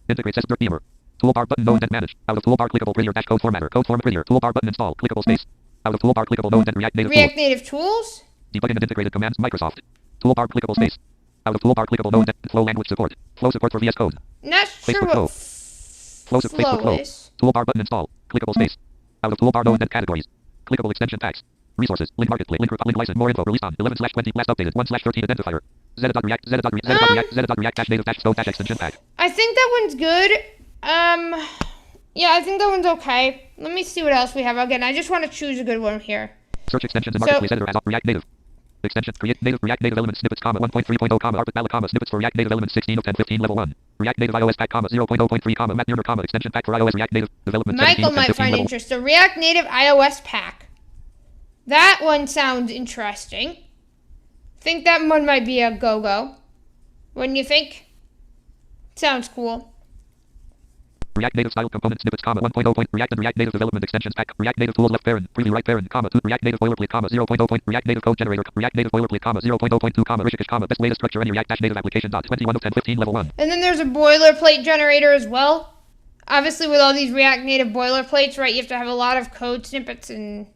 integrates beamer toolbar button no indent manage out of toolbar clickable prettier dash code formatter code form prettier toolbar button install clickable space out of toolbar clickable no indent React Native React tools Native tools. debugging and integrated commands Microsoft toolbar clickable space out of toolbar clickable no indent flow language support flow support for Vscode Not sure Facebook what Flow. Flow Facebook flow Flow is. toolbar button install clickable space out of toolbar no indent categories clickable extension packs resources link marketplace link license more info released on 11/20 last updated 1/13 identifier zeta.react dash native dash stone dash extension pack I think that one's good. Yeah, I think that one's okay. Let me see what else we have. Again, I just want to choose a good one here. search extensions and So- marketplace editor as React Native extensions create native React Native elements snippets 1.3.0 ARPA snippets for React Native elements 16 of 10 15 level 1 React Native iOS pack 0.0.3 map mirror extension pack for iOS React Native development 17 Michael of 10 might 15 find level interest. The React Native iOS pack. That one sounds interesting. Think that one might be a go-go. Wouldn't you think? Sounds cool. React Native style component snippets 1.0. React and React Native development extensions pack React Native tools left parent preview right parent 2 React Native boilerplate 0.0. React Native code generator React Native boilerplate 0.0.2 Rishikesh best way to structure any React Native application 21 of 10 15 level 1 And then there's a boilerplate generator as well. Obviously, with all these React Native boilerplates, right, you have to have a lot of code snippets and...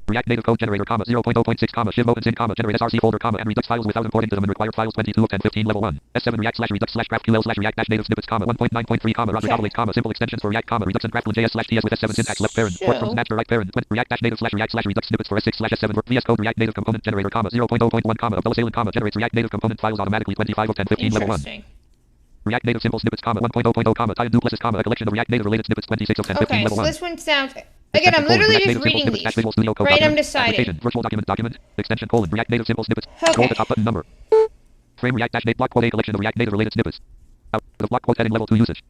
React Native code generator 0.0.6 shiv opens in generate src folder and redux files without importing to them and required files 22 of 10 15 level 1 s7 react slash redux slash graphql slash react dash native snippets 1.9.3 Roger Doubling simple extensions for React redux and GraphQL.js slash ts with s7 syntax left parent port from master right parent react dash native slash redux snippets for s6 slash s7 VS Code React Native component generator 0.0.1 of assailant generates React Native component files automatically 25 of 10 15 level 1 Interesting. React Native simple snippets 1.0.0 tie duplexes a collection of React Native related snippets 26 of 10 15 Okay, level so 1 this one sounds... Again, I'm literally just reading these. Right, I'm deciding. Virtual document, extension React Native simple snippets. Okay. Scroll the top button number. Frame React dash block quote a collection of React Native related snippets. The block quote heading level 2 usage.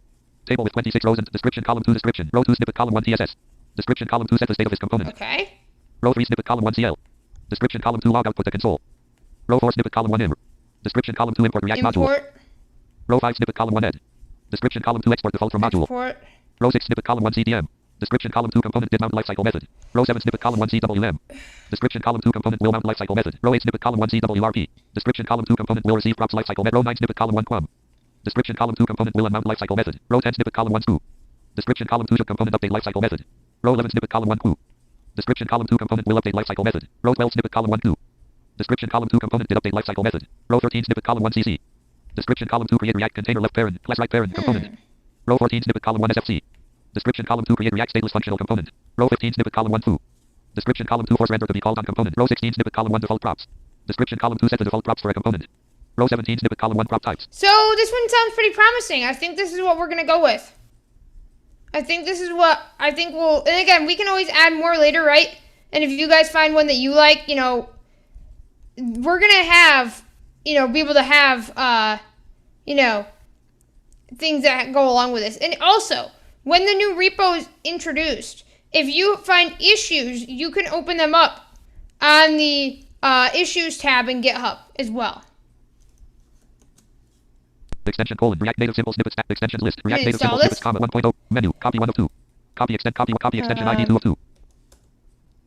Table with 26 rows and description column 2 description. Row 2 snippet column 1 TSS. Description column 2 set the state of its component. Okay. Row 3 snippet column 1 CL. Description column 2 log output the console. Row 4 snippet column 1 IM. Description column 2 import React module. Import. Row 5 snippet column 1 ed. Description column 2 export default from module. Export. Row 6 snippet column 1 CDM. Description column 2 component did mount lifecycle method. Row 7 snippet column 1 CWM. Description column 2 component will mount lifecycle method. Row 8 snippet column 1 CWRP. Description column 2 component will receive props lifecycle method. Row 9 snippet column 1 QUM. Description column 2 component will unmount lifecycle method. Row 10 snippet column 1 SCOO. Description column 2 should component update lifecycle method. Row 11 snippet column 1 QOO. Description column 2 component will update lifecycle method. Row 12 snippet column 1 QOO. Description column 2 component did update lifecycle method. Row 13 snippet column 1 CC. Description column 2 create React container left parent class right parent component. Row 14 snippet column 1 SFC. Description column 2 create React stateless functional component. Row 15 snippet column 1 foo. Description column 2 force render to be called on component. Row 16 snippet column 1 default props. Description column 2 set the default props for a component. Row 17 snippet column 1 prop types. So this one sounds pretty promising. I think this is what we're gonna go with. I think this is what I think we'll. And again, we can always add more later, right? And if you guys find one that you like, you know, we're gonna have, you know, be able to have, you know, things that go along with this. And also, when the new repo is introduced, if you find issues, you can open them up on the issues tab in GitHub as well. Extension colon React native simple snippets extensions list React native simple this? snippets comma 1.0 menu copy 1 of 2 copy extension ID 2 of 2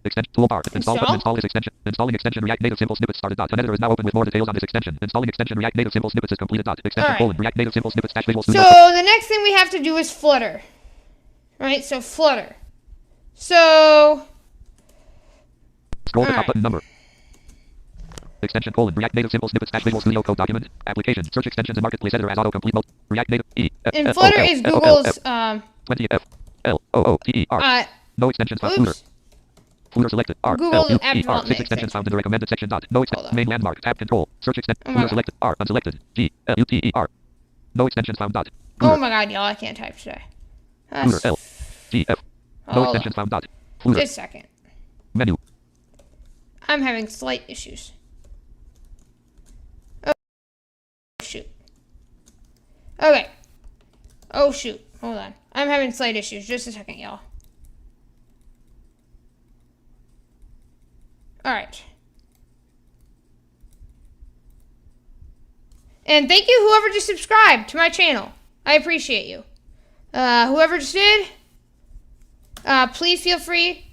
extension toolbar install button install this extension installing extension React native simple snippets started dot an editor is now open with more details on this extension installing extension React native simple snippets is completed dot extension colon React native simple snippets dash visual studio. So the next thing we have to do is Flutter, right? So Flutter. So scroll the top button number. Extension colon React native simple snippets dash visual studio code document application search extensions and marketplace editor as autocomplete mode React native and Flutter is Google's 20 F L O O T E R no extensions found Flutter. Flutter selected R Google L U app E R development 6 extensions found in the recommended section dot no extension Hold on. main landmark tab control search extension Flutter selected R unselected G L U T E R no extensions found dot Oh my god, y'all, I can't type today. Flutter L G F no Hold extensions on. found dot Flutter Just a second. menu I'm having slight issues. Oh shoot. Okay. Oh shoot. Hold on. I'm having slight issues. Just a second, y'all. Alright. And thank you whoever just subscribed to my channel. I appreciate you. Whoever just did, please feel free.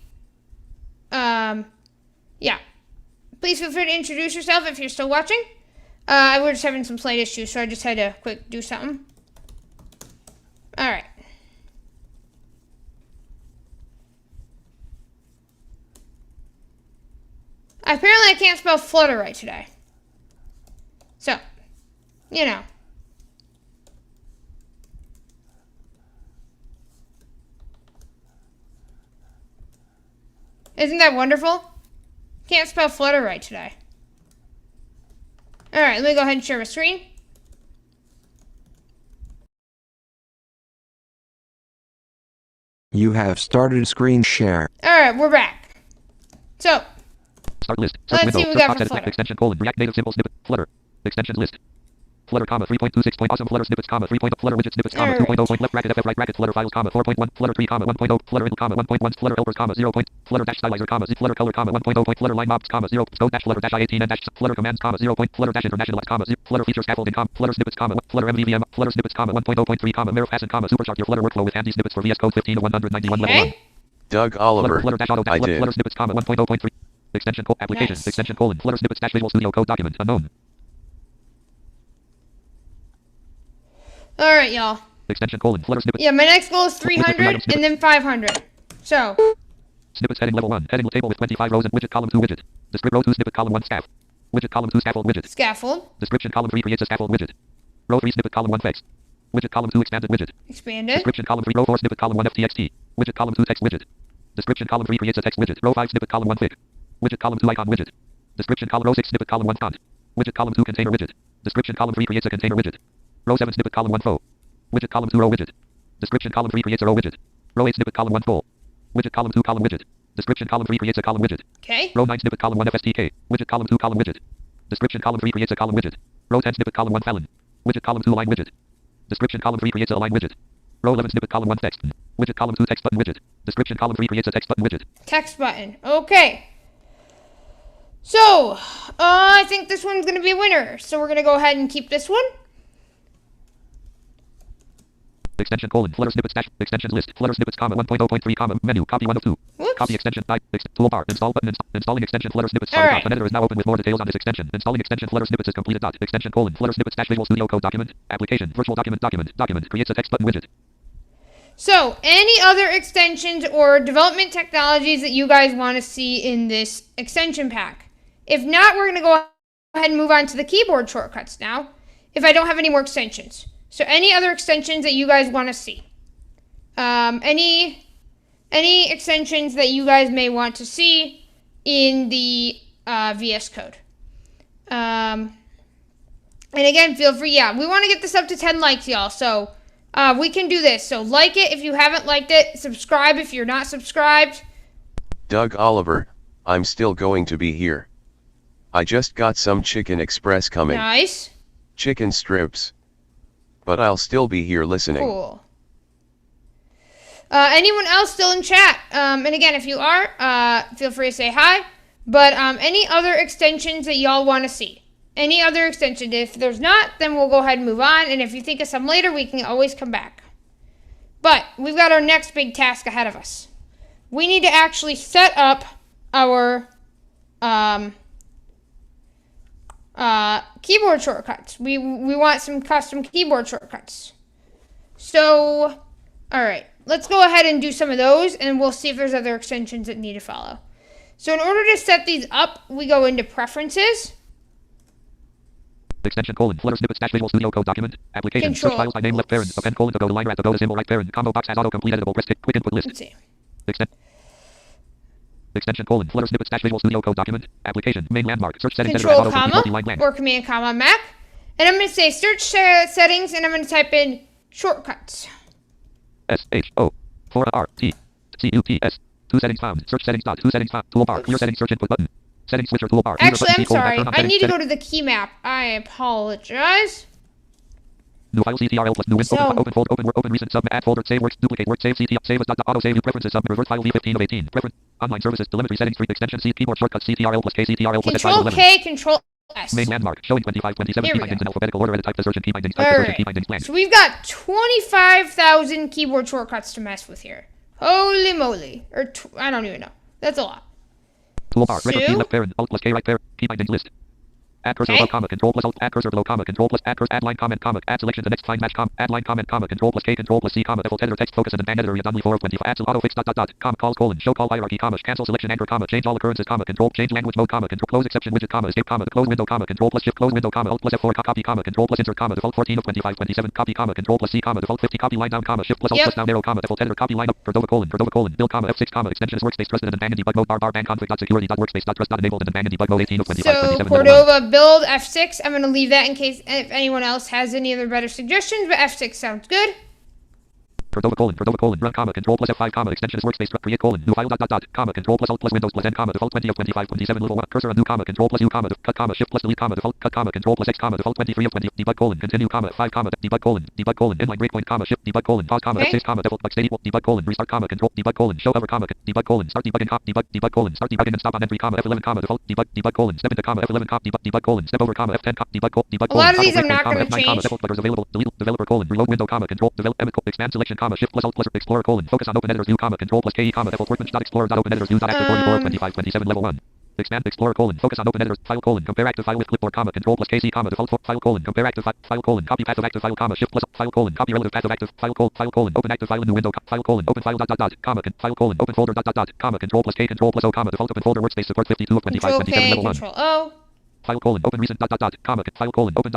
Yeah. Please feel free to introduce yourself if you're still watching. I was just having some slight issues, so I just had to quick do something. Alright. Apparently I can't spell Flutter right today. So, you know. Isn't that wonderful? Can't spell Flutter right today. Alright, let me go ahead and share my screen. You have started screen share. Alright, we're back. So, start list let's search see window what we got search for box Flutter. edit extension colon React native simple snippet Flutter extensions list Flutter, comma 3.26 point awesome Flutter snippets, comma 3. Flutter widget snippets, comma 2.0 point left bracket FF right bracket Flutter files, comma 4.1 Flutter 3, comma 1.0 Flutter idle, comma 1.1 Flutter helpers, comma 0 point Flutter dash stylizer, comma Z Flutter color, comma 1.0 point Flutter line mobs, comma 0 Scope dash Flutter dash I18 and dash Flutter commands, comma 0 point Flutter dash internationalize, comma 0 Flutter feature scaffolding, comma Flutter snippets, comma Flutter MVVM Flutter snippets, comma 1.0.3, comma Mirror Fasten, comma Supercharge your Flutter workflow with handy snippets for Vscode 15 to 191 level 1. Doug Oliver, Flutter dash auto dash I did. Flutter snippets, comma 1.0.3 extension application Nice. extension colon Flutter snippets dash Visual Studio Code document unknown. Alright, y'all. Extension colon Flutter snippets. Yeah, my next goal is 300 and then 500. So, Snippets heading level 1. Heading table with 25 rows and widget column 2 widget. Descript row 2 snippet column 1 scaff. Widget column 2 scaffold widget. scaffold, Description column 3 creates a scaffold widget. Row 3 snippet column 1 text. Widget column 2 expanded widget. expanded, Description column 3 row 4 snippet column 1 ftxt. Widget column 2 text widget. Description column 3 creates a text widget. Row 5 snippet column 1 fig. Widget column 2 icon widget. Description column row 6 snippet column 1 font. Widget column 2 container widget. Description column 3 creates a container widget. Row 7 snippet column 1 faux. Widget column 2 row widget. Description column 3 creates a row widget. Row 8 snippet column 1 full. Widget column 2 column widget. Description column 3 creates a column widget. okay, Row 9 snippet column 1 FSTK. Widget column 2 column widget. Description column 3 creates a column widget. Row 10 snippet column 1 Fallon. Widget column 2 line widget. Description column 3 creates a line widget. Row 11 snippet column 1 text. Widget column 2 text button widget. Description column 3 creates a text button widget. Text button. Okay. So, I think this one's going to be a winner. So we're going to go ahead and keep this one. Extension colon Flutter snippets dash extensions list Flutter snippets comma 1.0.3 comma menu copy 1 of 2. Whoops. Copy extension type toolbar install button installing extension Flutter snippets. All right. An editor is now open with more details on this extension. Installing extension Flutter snippets is completed. Extension colon Flutter snippets dash Visual Studio Code document application virtual document creates a text button widget. So, any other extensions or development technologies that you guys want to see in this extension pack? If not, we're going to go ahead and move on to the keyboard shortcuts now, if I don't have any more extensions. So, any other extensions that you guys want to see? Any extensions that you guys may want to see in the VS Code? And again, feel free. Yeah, we want to get this up to 10 likes, y'all. So, we can do this. So like it if you haven't liked it. Subscribe if you're not subscribed. Doug Oliver, I'm still going to be here. I just got some chicken express coming. Nice. Chicken strips. But I'll still be here listening. Cool. Anyone else still in chat? And again, if you are, feel free to say hi. But any other extensions that y'all want to see? Any other extension? If there's not, then we'll go ahead and move on. And if you think of some later, we can always come back. But we've got our next big task ahead of us. We need to actually set up our keyboard shortcuts. We want some custom keyboard shortcuts. So, all right. Let's go ahead and do some of those, and we'll see if there's other extensions that need to follow. So in order to set these up, we go into Preferences. Extension colon Flutter snippets dash Visual Studio Code document application Control. search files by name left parent append colon to go to line rat to go to symbol right parent combo box has autocomplete editable press quick input list. Let's see. Extension colon Flutter snippets dash Visual Studio Code document application main landmark search settings Control editor comma multi-line blank. or Command comma Mac. And I'm going to say search settings, and I'm going to type in shortcuts. SHO 4 R T C U P S 2 settings found search settings dot 2 settings found toolbar clear settings search input button settings switcher toolbar. Actually, I'm sorry. I need to go to the key map. I apologize. New file CTRL plus new So- open folder open recent sub add folder save works duplicate work save CTRL save as dot auto save new preferences sub revert file V15 of 18 preference online services telemetry settings 3 extension C keyboard shortcuts CTRL plus K CTRL plus Control 11 K, Control S. main landmark showing 25 27 Here key we bindings go. in alphabetical order edit type to search and key bindings type All to search and right. key bindings blank. So we've got 25,000 keyboard shortcuts to mess with here. Holy moly. I don't even know. That's a lot. Toolbar record key Two. left parent alt plus K right parent key bindings list. Add cursor Okay. above comma control plus alt add cursor below comma control plus add cursor add line comment comma add selection to next find match comma add line comment comma control plus K control plus C comma default editor text focus and then editor done 425 add to auto fix dot comma calls colon show call hierarchy comma cancel selection anchor comma change all occurrences comma control change language mode comma control close exception widget comma escape comma close window comma control plus shift close window comma alt plus F4 copy comma control plus insert comma default 14 of 25 27 copy comma control plus C comma default 50 copy line down comma shift plus alt plus down arrow comma default editor copy line up Cordova colon build comma F6 comma extensions workspace trusted and bang and debug mode bar bang config dot security dot workspace dot trust dot enabled and bang and debug mode 18 of 25 So 27 level one. Cordova build F6. I'm going to leave that in case if anyone else has any other better suggestions, but F6 sounds good. Cordova colon run comma control plus F5 comma extensions workspace create colon new file dot comma control plus alt plus windows plus n comma default 20 of 25 27 level 1 cursor on new comma control plus u comma cut comma shift plus delete comma default cut comma control plus x comma default 23 of 20 debug colon continue comma 5 comma debug colon inline breakpoint comma shift debug colon pause comma Okay. F6 comma default box equal debug colon restart comma control debug colon show over comma debug colon start debugging comma debug colon start debugging and stop on entry comma F11 comma default debug colon step into comma F11 comma debug colon step over comma F10 comma debug A colon lot of these toggle I'm not breakpoint, going to comma, F9 comma change. default buttons available delete developer colon reload window comma control develop expand selection comma shift plus alt plus explorer colon focus on open editors view comma control plus K comma default workbench dot explorer dot open editors view dot active 44 of 25 27 level 1 expand explorer colon focus on open editors file colon compare active file with clipboard comma control plus KC comma default file colon compare active file colon copy path of active file comma shift plus file colon copy relative path of active file colon open active file in new window file colon open file dot comma file colon open folder dot comma control plus K control plus O comma default open folder workspace support 52 of 25 Control 27 K, level 1 Control O. file colon open recent comma file colon open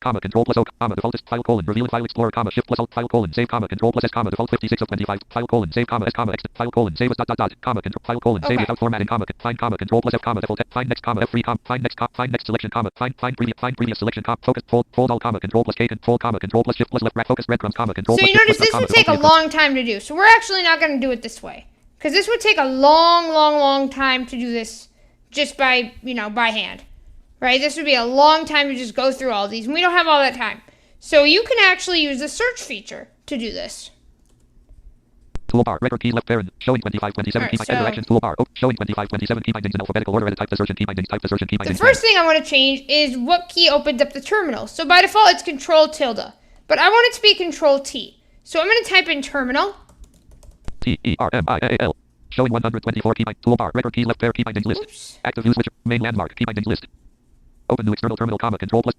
comma control plus O comma default is file colon reveal file explorer comma shift plus alt file colon save comma control plus S comma default 56 of 25 file colon save comma S comma X file colon save as comma control file colon save Okay. without formatting comma find comma control plus F comma default find next comma F3 comma find next selection comma find previous selection comma focus fold all comma control plus K control comma control plus shift plus left right focus breadcrumbs comma control So plus you shift notice plus this comma would take a default long time to do. So we're actually not going to do it this way. Because this would take a long time to do this just by, by hand. Right? This would be a long time to just go through all these. And we don't have all that time. So you can actually use the search feature to do this. Toolbar, record key left parent, showing 25, 27, Alright, key edit actions toolbar, showing 25, 27, key bindings in alphabetical order, edit type assertion, key bindings, type assertion, key The bindings. first thing I want to change is what key opens up the terminal. So by default, it's Control tilde, but I want it to be Control T. So I'm going to type in terminal. Terminal. Showing 124 key bind toolbar, record key left pair key bindings list. Oops. Active view switcher, main landmark, key bindings list. Open new external terminal, comma, control plus.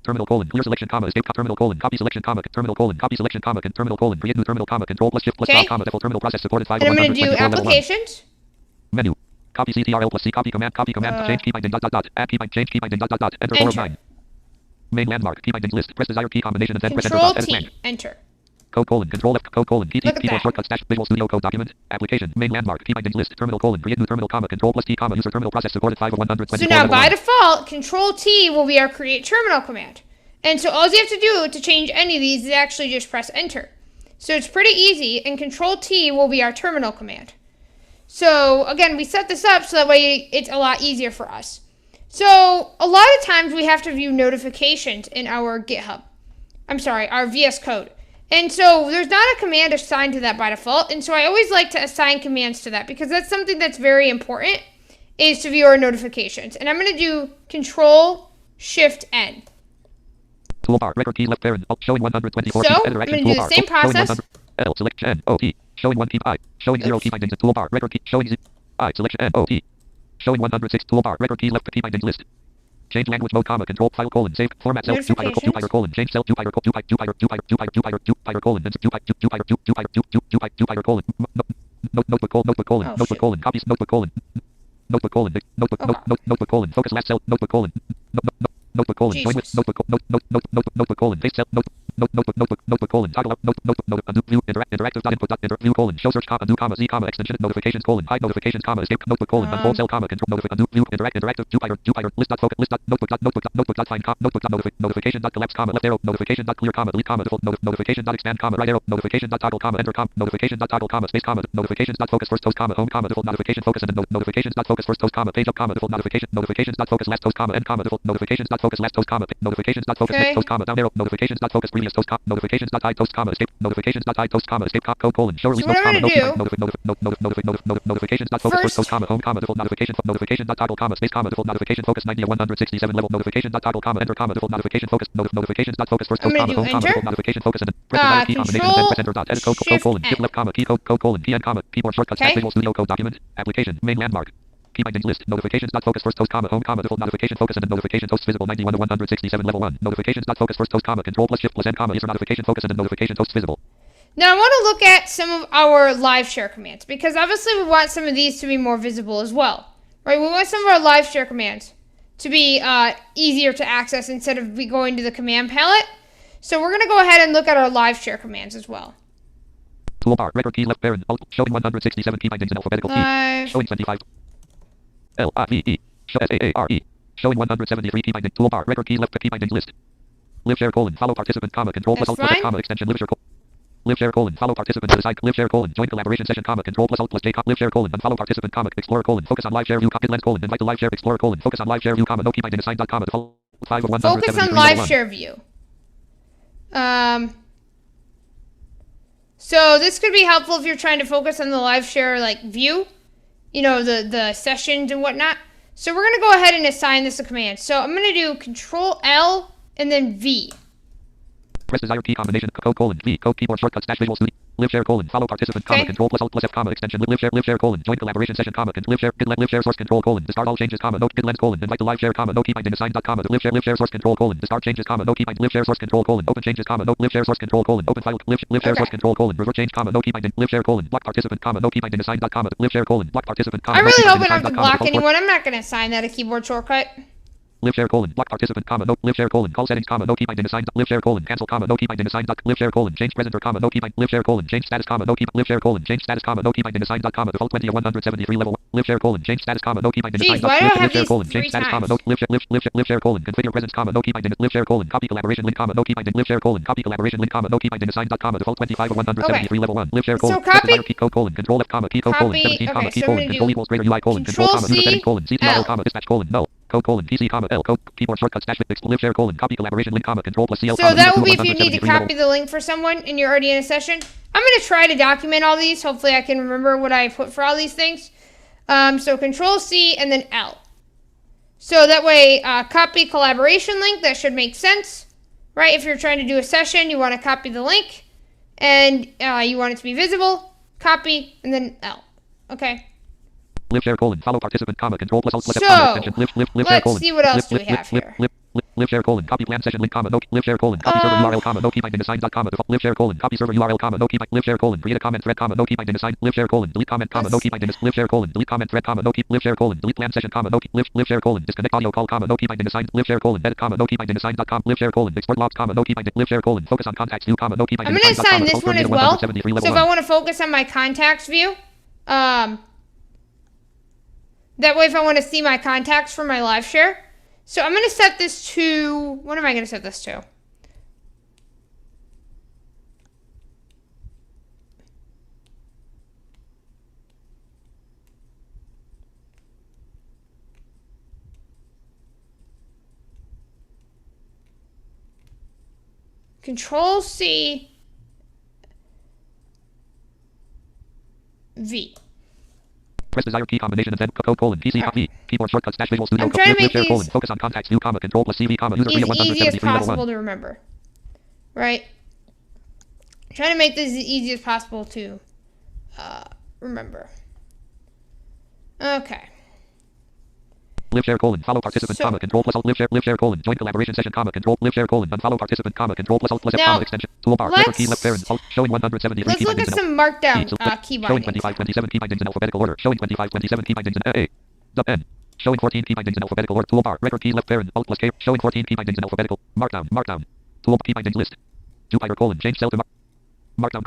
Terminal colon, clear selection, comma, escape, terminal colon, copy selection, comma, terminal colon, copy selection, comma, terminal colon, create new terminal, comma, control plus shift plus Okay. comma, default terminal process supported 5 And I'm going to do 124 level 1. applications. Menu. Copy CTRL plus C, copy command, change key binding, add key binding, change key binding, enter 4 of Enter. 9. Main landmark, key bindings list, press desired key combination and then press enter. Control Edit T. blank. Enter. Code colon, control F, code colon, Look at keyboard that. shortcut slash Visual Studio Code document, application, main landmark, key bindings list, terminal colon, create new terminal, comma, control plus T, comma, user terminal process supported 5 of 124 So now level by 1. default, Control T will be our create terminal command. And so all you have to do to change any of these is actually just press enter. So it's pretty easy, and Control T will be our terminal command. So again, we set this up so that way it's a lot easier for us. So a lot of times we have to view notifications in our GitHub. Our VS Code. And so there's not a command assigned to that by default. And so I always like to assign commands to that because that's something that's very important, is to view our notifications. And I'm going to do Control Shift N. Toolbar, record key left parent, showing 124 So, key, I'm edit going action to do the toolbar, same showing process. 100, L, select N, O, T, showing 1 key I, showing 0 Oops. key bindings, toolbar, record key, showing I, selection N, O, T, showing 106, toolbar, record key left key bindings list. Change language mode, comma, control file colon, save, format cell, 2 pyro colon, change cell, 2 pyro colon, notebook colon, Oh, notebook shit. colon, copies, notebook colon, notebook colon, notebook colon, focus last cell, notebook colon, notebook colon, join with Jesus. notebook colon, paste cell, notebook colon, toggle up, undo view, interactive dot input dot view colon, show search comma, undo comma, z comma, extension notifications colon, hide notifications comma, escape, notebook colon, unfold cell comma, control undo view, interactive, 2 pyro, list dot focus, list dot notebook dot find notebook dot notification dot collapse comma, left arrow, notification dot clear comma, delete comma, default notification dot expand comma, right arrow, notification dot toggle comma, enter comma, notification dot toggle comma, space comma, notifications dot focus first host comma, home comma, default notification focus and notifications dot focus first host comma, page up comma, default notifications dot focus last host comma, end comma, default notifications dot focus last host comma, notifications dot focus next host comma, down arrow, notifications dot focus previous host comma, notifications dot hide host comma, escape, notifications dot hide host comma, escape code colon, show release So what notes I'm comma, gonna notifications dot focus First- first host comma, home comma, default notification dot toggle comma, space comma, default notification focus 90 of 167 level, notification dot toggle comma, enter comma, default notification focus, notifications dot focus first I'm host gonna comma, do home comma, enter. default notification focus and then press the key combination and then press enter dot edit code colon, shift left comma, key code colon, key end comma, keyboard shortcuts, Okay. Visual Studio Code document, application, main landmark. Key bindings list, notifications dot focus first host comma, home comma, default notification focus and then notification hosts visible 91 of 167 level 1, notifications dot focus first host comma, control plus shift plus end comma, user notification focus and then notification hosts visible. Now I want to look at some of our live share commands because obviously we want some of these to be more visible as well, right? We want some of our live share commands to be easier to access instead of going to the command palette. So we're going to go ahead and look at our live share commands as well. Toolbar, record key left parent, alt, showing 167 key bindings in alphabetical key, Live. showing 25. L-I-V-E, show S-A-A-R-E, showing 173 key binding, toolbar, record key left key bindings list. Live share colon, follow participant comma, control plus That's alt plus fine. comma, extension, live share colon. Live share colon, follow participant to the side, live share colon, join collaboration session comma, control plus alt plus J, live share colon, unfollow participant comma, explorer colon, focus on live share view, lens colon, invite to live share, explorer colon, focus on live share view comma, no key binding assigned dot comma, default 5 of 173 Focus on level live 1. share view. So this could be helpful if you're trying to focus on the live share like view, you know, the sessions and whatnot. So we're gonna go ahead and assign this a command. So I'm gonna do Control L and then V. Press desired key combination, code colon, V, code keyboard shortcut slash Visual Studio, live share colon, follow participant comma, Okay. control plus alt plus F comma, extension, live share colon, join collaboration session comma, live share source control colon, to start all changes comma, no git lens colon, invite to live share comma, no key binding assigned dot comma, live share source control colon, to start changes comma, no key binding, live share source control colon, open changes comma, no live share source control colon, open file, live share source Okay. control colon, revert change comma, no key binding, live share colon, block participant comma, no key binding assigned dot comma, live share colon, block participant comma, I no key really hope binding I don't have assigned to dot comma, block default anyone. I'm not gonna assign that a keyboard shortcut. live share colon, block participant comma, no live share colon, call settings comma, no key binding assigned, live share colon, cancel comma, no key binding assigned dot, live share colon, change presenter comma, no key binding, live share colon, change status comma, no key, live share colon, change status comma, no key binding assigned dot comma, default 20 of 173 level 1, live share colon, change status comma, no key binding Jeez, assigned why dot, do I have live share these colon, 3 change status comma, times? no live share colon, configure presence comma, no key binding, live share colon, copy collaboration link comma, no key binding, live share colon, copy collaboration link comma, no key binding assigned dot comma, default 25 of 173 level 1, live share colon, So copy- key code colon, control F comma, key code colon, Copy- 17 comma, okay, key so I'm colon, gonna control do equals greater UI colon, control Control comma, user C, settings colon, CTRL L. comma, dispatch colon, null. code colon PC comma L code keyboard shortcut dash live share colon copy collaboration link comma control plus CL. So that will be if you need to copy the link for someone and you're already in a session. I'm going to try to document all these. Hopefully I can remember what I put for all these things. So Control C and then L. So that way, copy collaboration link. That should make sense, right? If you're trying to do a session, you want to copy the link and you want it to be visible. Copy and then L. Okay. Live share colon follow participant comma control plus alt plus So, comma extension live share let's colon see what else do we have here. live share colon copy plan session link comma no live share colon copy server URL comma no key binding assigned dot comma live share colon copy server URL comma no key live share colon create a comment thread comma no key binding assigned live share colon delete comment comma no key binding live share colon delete comment thread comma no key live share colon delete plan session comma no key live share colon disconnect audio call comma no key binding assigned live share colon edit comma no key binding assigned dot com live share colon export logs comma no key binding live share colon focus on contacts view comma no key binding I'm going to assign this one as well. So if I want to focus on my contacts view, that way if I want to see my contacts for my live share. So I'm going to set this to, what am I going to set this to? Control C V. Press desired key combination and then code colon PC copy keyboard shortcuts dash Visual Studio I'm trying to make share colon these focus on contacts view comma control plus CV comma user as easy as 173 level possible 1. to remember. Right? Trying to make this as easy as possible to remember. Okay. Live share colon follow participant comma control plus alt live share colon join collaboration session comma control live share colon unfollow participant comma control plus alt plus F comma extension toolbar letter key left parent alt showing 173 let's key look at bindings some markdown key showing bindings. 2527 key bindings in alphabetical order showing 2527 key bindings in A sub N showing 14 key bindings in alphabetical order toolbar record key left parent alt plus K showing 14 key bindings in alphabetical markdown tool key bindings list Jupiter colon change cell to markdown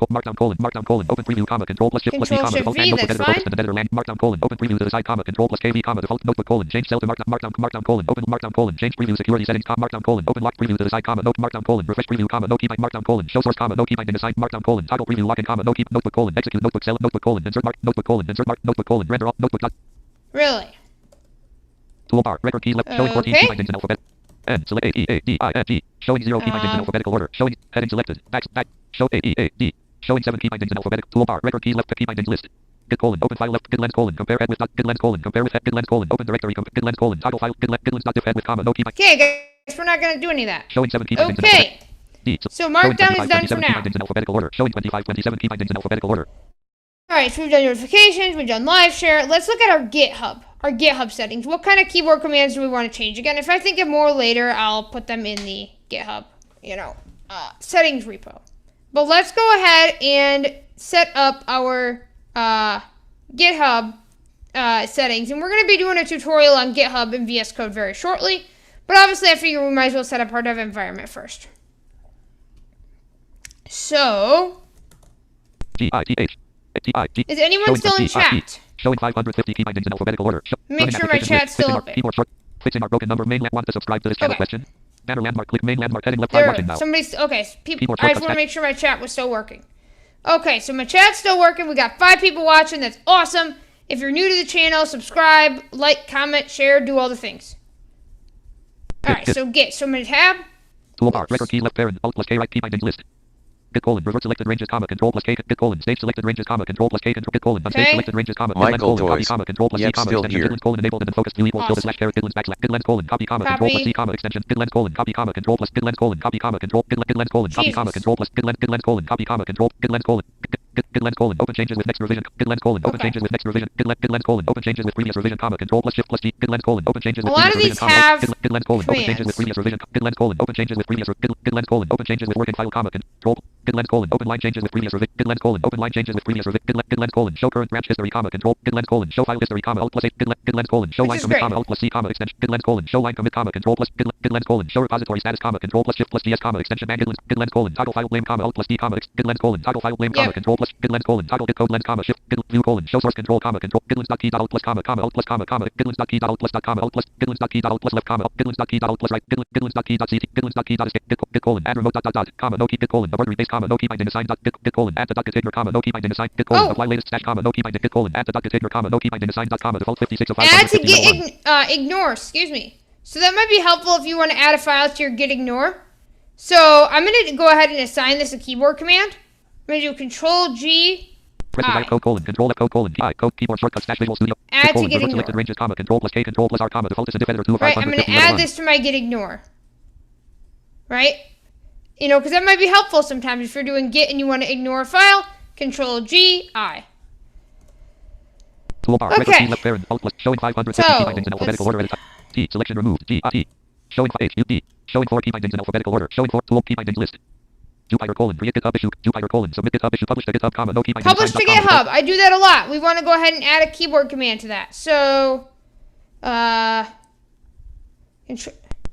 colon open preview comma control plus shift plus V comma default and notebook editor focus and editor land markdown colon open preview to the side comma control plus KV comma default notebook colon change cell to markdown colon open markdown colon change preview security settings comma markdown colon open lock preview to the side comma note markdown colon refresh preview comma no key bind markdown colon show source comma no key binding assigned markdown colon toggle preview lock in comma no key notebook colon execute notebook cell notebook colon insert mark notebook colon insert mark notebook colon render all notebook dot Really? toolbar record key left showing 14 key bindings in alphabet N select A E A D I N G showing 0 key bindings in alphabetical order showing heading selected back show A E A D showing 7 key bindings in alphabetical toolbar record key left key bindings list git colon open file left git lens colon compare head with dot git lens colon compare with head git lens colon open directory git lens colon toggle file git lens dot diff head with comma no key Okay, guys, we're not going to do any of that. showing 7 key bindings in Okay. D So markdown is done for key now. bindings in alphabetical order showing 2527 key bindings in alphabetical order. Alright, so we've done notifications, we've done live share. Let's look at our GitHub settings. What kind of keyboard commands do we want to change? Again, if I think of more later, I'll put them in the GitHub, settings repo. But let's go ahead and set up our GitHub settings. And we're going to be doing a tutorial on GitHub and VS Code very shortly. But obviously, I figure we might as well set up our dev environment first. So, is anyone still in chat? Showing 550 key bindings in alphabetical order. Make sure my chat's still open. Keyboard short. Fixing our broken number. Main want to subscribe to this channel question. Banner landmark. Click main landmark. Heading left. Watching now. Okay, people. I just want to make sure my chat was still working. Okay, so my chat's still working. We got 5 people watching. That's awesome. If you're new to the channel, subscribe, like, comment, share, do all the things. All right, so Git. So I'm going to tab. Toolbar. Record key left parent. Alt plus K right key bindings list. Git colon revert selected ranges comma control plus K git colon stage selected ranges comma control plus K control git colon unstage selected ranges comma Michael colon, Toys. comma control plus C comma Still extension here. git colon enabled and then focused view equals tilde slash caret git lens backslash git lens colon copy comma control plus C comma extension git lens colon copy comma control plus git lens colon copy comma control git lens colon copy comma control plus git lens colon copy comma control git lens colon git lens colon open changes with next revision git lens colon open changes with next revision git lens colon open changes with previous revision comma control plus shift plus G git lens colon open changes with previous revision comma git lens colon open changes with previous revision git lens colon open changes with previous git lens colon open changes with working file comma control git lens colon open line changes with previous revision git lens colon open line changes with previous revision git lens colon show current branch history comma control git lens colon show file history comma alt plus 8 git lens colon show line commit comma alt plus C comma extension git lens colon show line commit comma control plus git lens colon show repository status comma control plus shift plus GS comma extension and git lens colon toggle file blame comma alt plus D comma git lens colon toggle file blame comma control plus git lens colon toggle git code lens comma shift git view colon show source control comma control git lens dot key dot alt plus comma alt plus comma git lens dot key dot alt plus dot comma alt plus git lens dot key dot alt plus left comma git lens dot key dot alt plus right git lens dot key dot C git lens dot key dot escape git colon add remote dot comma no key git colon abort rebase comma, no key binding assigned, git colon, add to configure, comma, no key binding assigned, git colon, apply latest stash, comma, no key binding, git colon, add to configure, comma, no key binding assigned, comma, default 56 of Add to 550 git ignore, excuse me. So that might be helpful if you want to add a file to your git ignore. So I'm going to go ahead and assign this a keyboard command. I'm going to do Control G. Press the code colon, Control F code colon, I code keyboard shortcut stash Visual Studio. Add colon, to git selected ignore. ranges, comma, Control plus K, Control plus R, comma, default is a div editor 2 of Right, I'm going to add this to my git ignore. Right? You know, because that might be helpful sometimes if you're doing git and you want to ignore a file. Control G, I. Toolbar, okay. left parent, alt plus, showing 550 key bindings in alphabetical order at a time. T, selection removed, G, T. Showing H, U, D. Showing 4 key bindings in alphabetical order. Showing 4 tool key bindings list. Jupyter colon, create GitHub issue, Jupyter colon, submit GitHub issue, publish to GitHub, comma, no key bindings. Publish to GitHub. I do that a lot. We want to go ahead and add a keyboard command to that. So,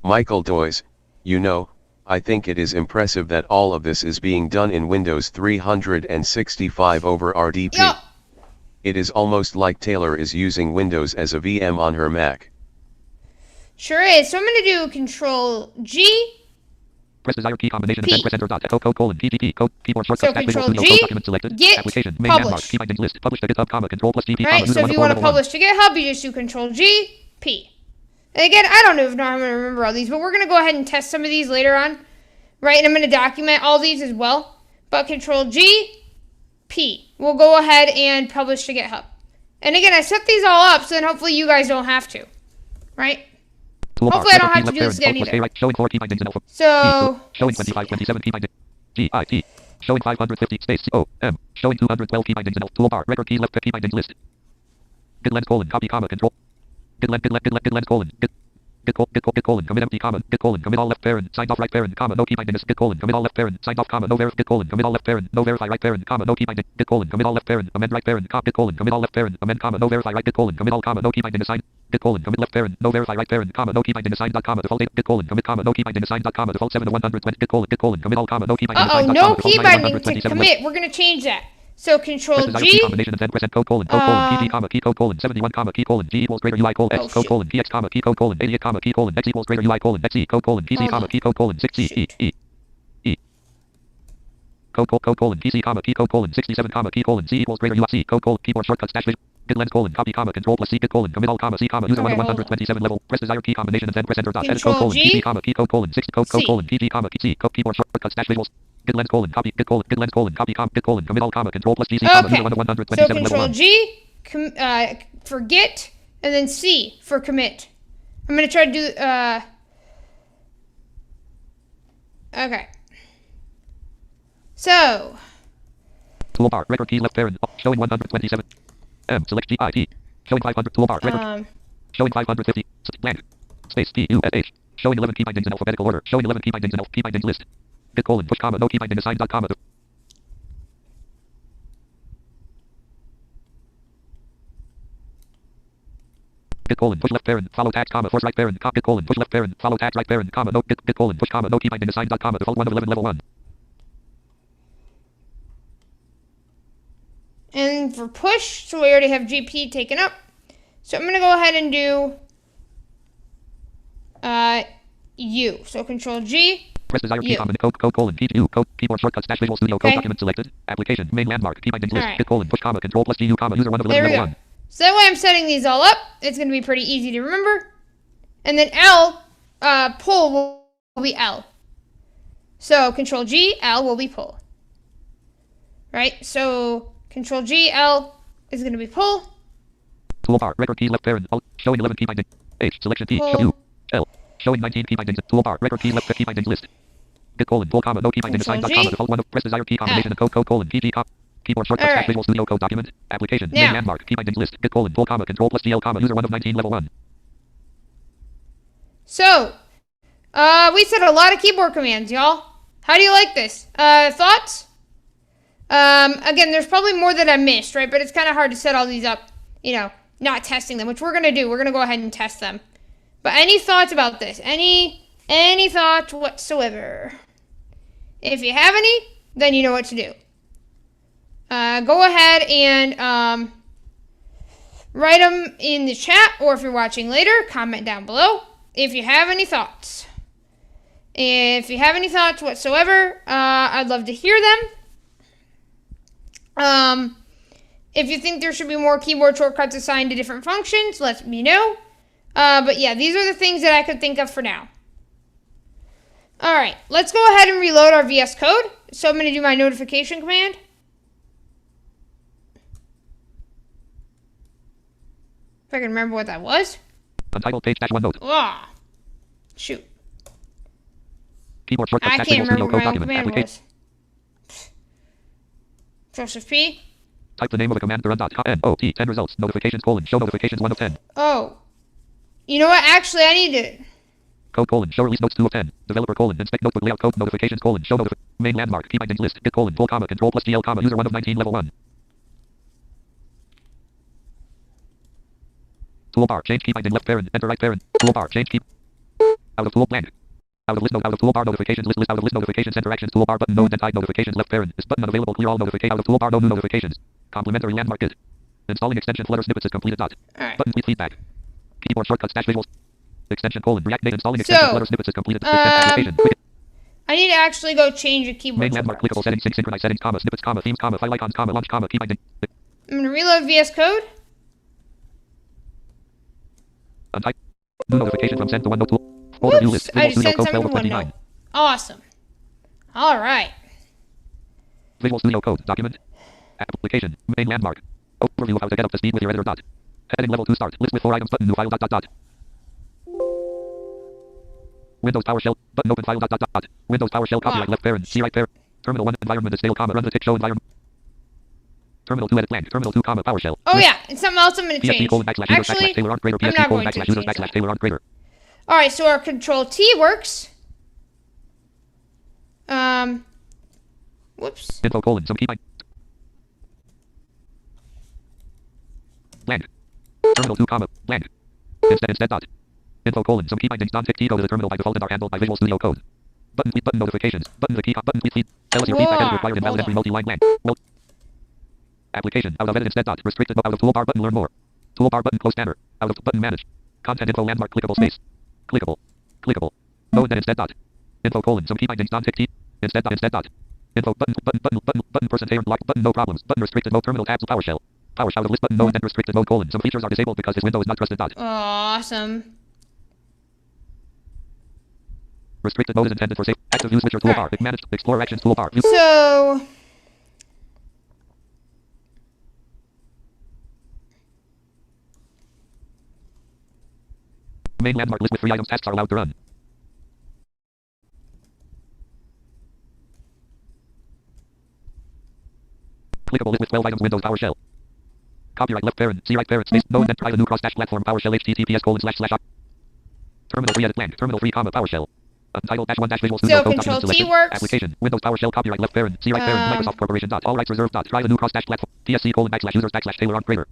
Michael Doyes, you know, I think it is impressive that all of this is being done in Windows 365 over RDP. Yo. It is almost like Taylor is using Windows as a VM on her Mac. Sure is. So I'm going to do Control G. Press desired key combination and then press enter dot code colon PGP code keyboard shortcut So Visual Control Studio G, code document selected git, application main publish. landmark key bindings list publish to GitHub comma Control plus GP Right, comma so if you want to publish to GitHub, you just do Control G, P. And again, I don't know if I'm going to remember all these, but we're going to go ahead and test some of these later on. Right, and I'm going to document all these as well. But Control G, P. We'll go ahead and publish to GitHub. And again, I set these all up so then hopefully you guys don't have to. Right? Toolbar, hopefully I don't have to do this again either. Right, showing 4 key bindings in alpha. So, showing 25, 27 key bindings. G, I, T. Showing 550 space O, M. Showing 212 key bindings in alpha. Toolbar, record key left key bindings list. Git lens colon, copy comma, control. Git lens colon, git colon, commit empty comma, git colon, commit all left parent, signed off right parent, comma, no key bindings, git colon, commit all left parent, signed off comma, no verify, git colon, commit all left parent, no verify right parent, comma, no key binding, git colon, commit all left parent, amend right parent, git colon, commit all left parent, amend comma, no verify right, git colon, commit all comma, no key binding assigned, git colon, commit left parent, no verify right parent, comma, no key binding assigned, dot comma, default 8, git colon, commit comma, no key binding assigned, dot comma, default 7 to 120, git colon, commit all comma, no key binding assigned, dot no comma, key default 9 to binding to 127 commit. We're going to change that. So Control G. Key combination and then press code colon, key comma, key code colon, 71 comma, key colon, G equals greater UI colon, X code colon, PX comma, key code colon, 88 comma, key colon, X equals greater UI colon, XE code colon, PC comma, key code colon, 6E, E. Code colon, PC comma, key code colon, 67 comma, key colon, C equals greater UI, C code colon, keyboard shortcut stash git lens colon, copy comma, control plus C, git colon, commit all comma, C comma, user 1 of 127 level, press desired key combination and then press enter dot edit code colon, PC comma, key code colon, 60 code colon, PG comma, C code keyboard shortcut stash visuals. Git lens colon, copy, git lens colon, copy, git colon, commit all comma, control plus GC comma, user 1 of 127 so level Control 1. G for git, and then C for commit. I'm going to try to do, okay. So. Toolbar, record key left parent, showing 127. M, select G, I, T. Showing 500, toolbar, record. Showing 550, blank. Space, T, U, S, H. Showing 11 key bindings in alphabetical order. Showing 11 key bindings in key bindings list. Git colon, push comma, no key binding assigned dot comma. Git colon, push left parent, follow tag comma, force right parent, git colon, push left parent, follow tag right parent, comma, no git colon, push comma, no key binding assigned dot comma, default 1 of 11 level 1. And for push, so we already have GP taken up. So I'm going to go ahead and do U. So Control G. Press desired key command, code colon, P2, code, keyboard shortcut stash Visual Studio code document selected, application, main landmark, key bindings list, git colon, push comma, control plus GU comma, user 1 of 11 level 1. So that way I'm setting these all up. It's going to be pretty easy to remember. And then L, pull will be L. So Control G, L will be pull. Right? So Control G, L is going to be pull. Toolbar, record key left parent, alt, showing 11 key binding, H, selection T, show U, L, showing 19 key bindings, toolbar, record key left key bindings list. Git colon, pull comma, no key binding assigned dot comma, default 1 of press desired key combination and code colon, PG comma. Keyboard shortcut stash Visual Studio code document, application, main landmark, key bindings list, git colon, pull comma, control plus GL comma, user 1 of 19 level 1. So, we set a lot of keyboard commands, y'all. How do you like this? Thoughts? Again, there's probably more that I missed, right? But it's kind of hard to set all these up, you know, not testing them, which we're going to do. We're going to go ahead and test them. But any thoughts about this? Any thoughts whatsoever? If you have any, then you know what to do. Go ahead and write them in the chat, or if you're watching later, comment down below if you have any thoughts. And if you have any thoughts whatsoever, I'd love to hear them. If you think there should be more keyboard shortcuts assigned to different functions, let me know. But yeah, these are the things that I could think of for now. All right, let's go ahead and reload our VS Code. So I'm going to do my notification command. If I can remember what that was. Untitled page -1 note. Ah, shoot. Keyboard shortcut I dash can't Visual remember Studio what my Code own document. command was. Joseph P. Type the name of the command to run. NOT 10 results. Notifications : show notifications 1 of 10. Oh. You know what? Actually, I need to... Code : show release notes 2 of 10. Developer : inspect notebook layout code notifications : show main landmark key bindings list git : full comma control plus GL comma user 1 of 19 level 1. Toolbar change key binding left parent enter right parent. Toolbar change key out of tool blank. Out of list out of toolbar notifications list out of list notifications interactions toolbar button no intent hide notifications left parent is button unavailable clear all notification out of toolbar no new notifications. Complementary landmark git. Installing extension flutter snippets is completed. All right. Button please feedback. Keyboard shortcuts dash visuals. Extension : React Native installing extension flutter snippets is completed. Application. I need to actually go change a keyboard Main landmark shortcuts. clickable settings synchronize settings comma snippets comma themes comma file icons comma launch comma key binding. I'm going to reload VS Code. Untype. New notification from sent to OneNote tool. Folder view list. I just Visual sent Studio Code something to 12 of OneNote. 29. Awesome. All right. Visual Studio Code document. Application. Main landmark. Overview of how to get up to speed with your editor. Heading level 2 start. List with 4 items button new file . Windows PowerShell button open file . Windows PowerShell copyright left parent C right parent. Terminal 1 environment is stale comma run the tick show environment. Terminal 2 edit blank. Terminal 2 comma PowerShell. Oh yeah, and something else I'm going to PSC change. colon backslash user Actually, backslash Taylor Art Grader I'm PSC not colon going to backslash users change backslash that. Taylor Art Grader. All right, so our Control T works. Whoops. Info colon some key bind. Blank. Terminal 2 comma blank. Instead dot. Info colon some key bindings non tick key go to the terminal by default and are handled by Visual Studio Code. Button tweet button notifications. Button the key button tweet feed. Tell us your feedback edit required invalid entry multi-line blank. Well. Application out of edit instead dot restricted out of toolbar button learn more. Toolbar button close banner. Out of button manage. Content info landmark clickable space. Clickable. Clickable. No and then instead dot. Info colon some key bindings non tick key. Instead dot. Info button percent lock button no problems button restricted mode terminal tabs PowerShell. PowerShell out of list button no and then restricted mode colon some features are disabled because this window is not trusted dot. Awesome. Restricted mode is intended for safe active use with your toolbar. Right. Managed explore actions toolbar. View. So Main landmark list with 3 items tasks are allowed to run. Clickable list with 12 items Windows PowerShell. Copyright left parent C right parent space no and then try the new cross dash platform PowerShell https colon / Terminal 3 edit blank. Terminal 3 comma PowerShell. Untitled -1 Visual Studio Code Control document T selected. works. Application. Windows PowerShell copyright left parent C right parent Microsoft Corporation dot all rights reserved dot try the new cross dash platform TSC colon / users / Taylor Art Grader.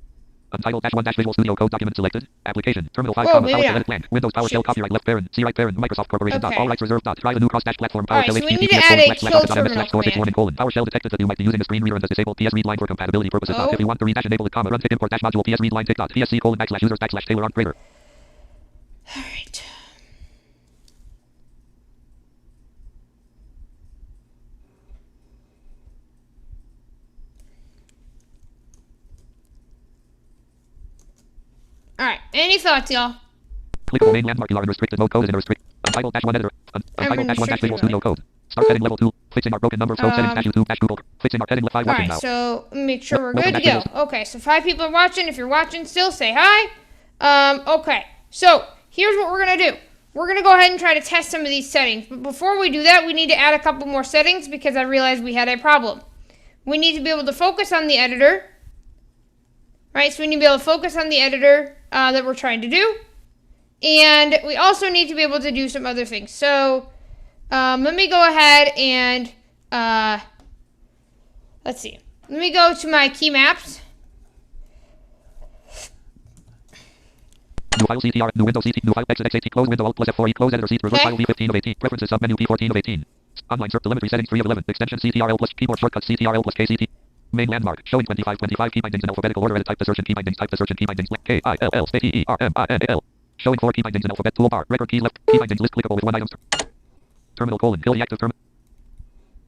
Untitled -1 Visual Studio Code document selected. Application. Terminal 5 comma maybe PowerShell not. edit blank. Windows PowerShell Shoot. copyright left parent C right parent Microsoft Corporation dot Okay. all rights reserved dot try the new cross dash platform All right, PowerShell so we need to https add a colon / kill office terminal /store command. warning colon PowerShell detected that you might be using a screen reader and has disabled PS read line for compatibility purposes. Oh. If you want to read dash enable it comma run tick import dash module PS read line tick dot TSC colon / users / Taylor Art Grader. all right. All right. Any thoughts, y'all? Clickable main landmark. You are in restricted mode. Code is in a restrict. Untitled -1 editor. Untitled -1 restricted Visual mode. Studio Code. Start heading level 2. Fixing our broken numbers. Code settings -YouTube -Google. Fixing our heading left 5 All working right, now. so make sure we're Welcome good to back go. Okay, so 5 people are watching. If you're watching still, say hi. Okay, so here's what we're going to do. We're going to go ahead and try to test some of these settings. But before we do that, we need to add a couple more settings because I realized we had a problem. We need to be able to focus on the editor. Right, so we need to be able to focus on the editor that we're trying to do. And we also need to be able to do some other things. So let me go ahead and let's see. Let me go to my key maps. New file CTR. New window CT. New file exit XAT. Close window alt plus F4E. Close editor C. Reverse Okay. file V15 of 18. Preferences submenu P14 of 18. Online search telemetry settings 3 of 11. Extension CTRL plus keyboard shortcut CTRL plus KCT. Main landmark showing 25 key bindings in alphabetical order. Edit type the search and key bindings. Type the search and key bindings. KILL space EERMINAL. Showing 4 key bindings in alphabet toolbar. Record key left. Key bindings list clickable with 1 item. Terminal colon kill the active terminal.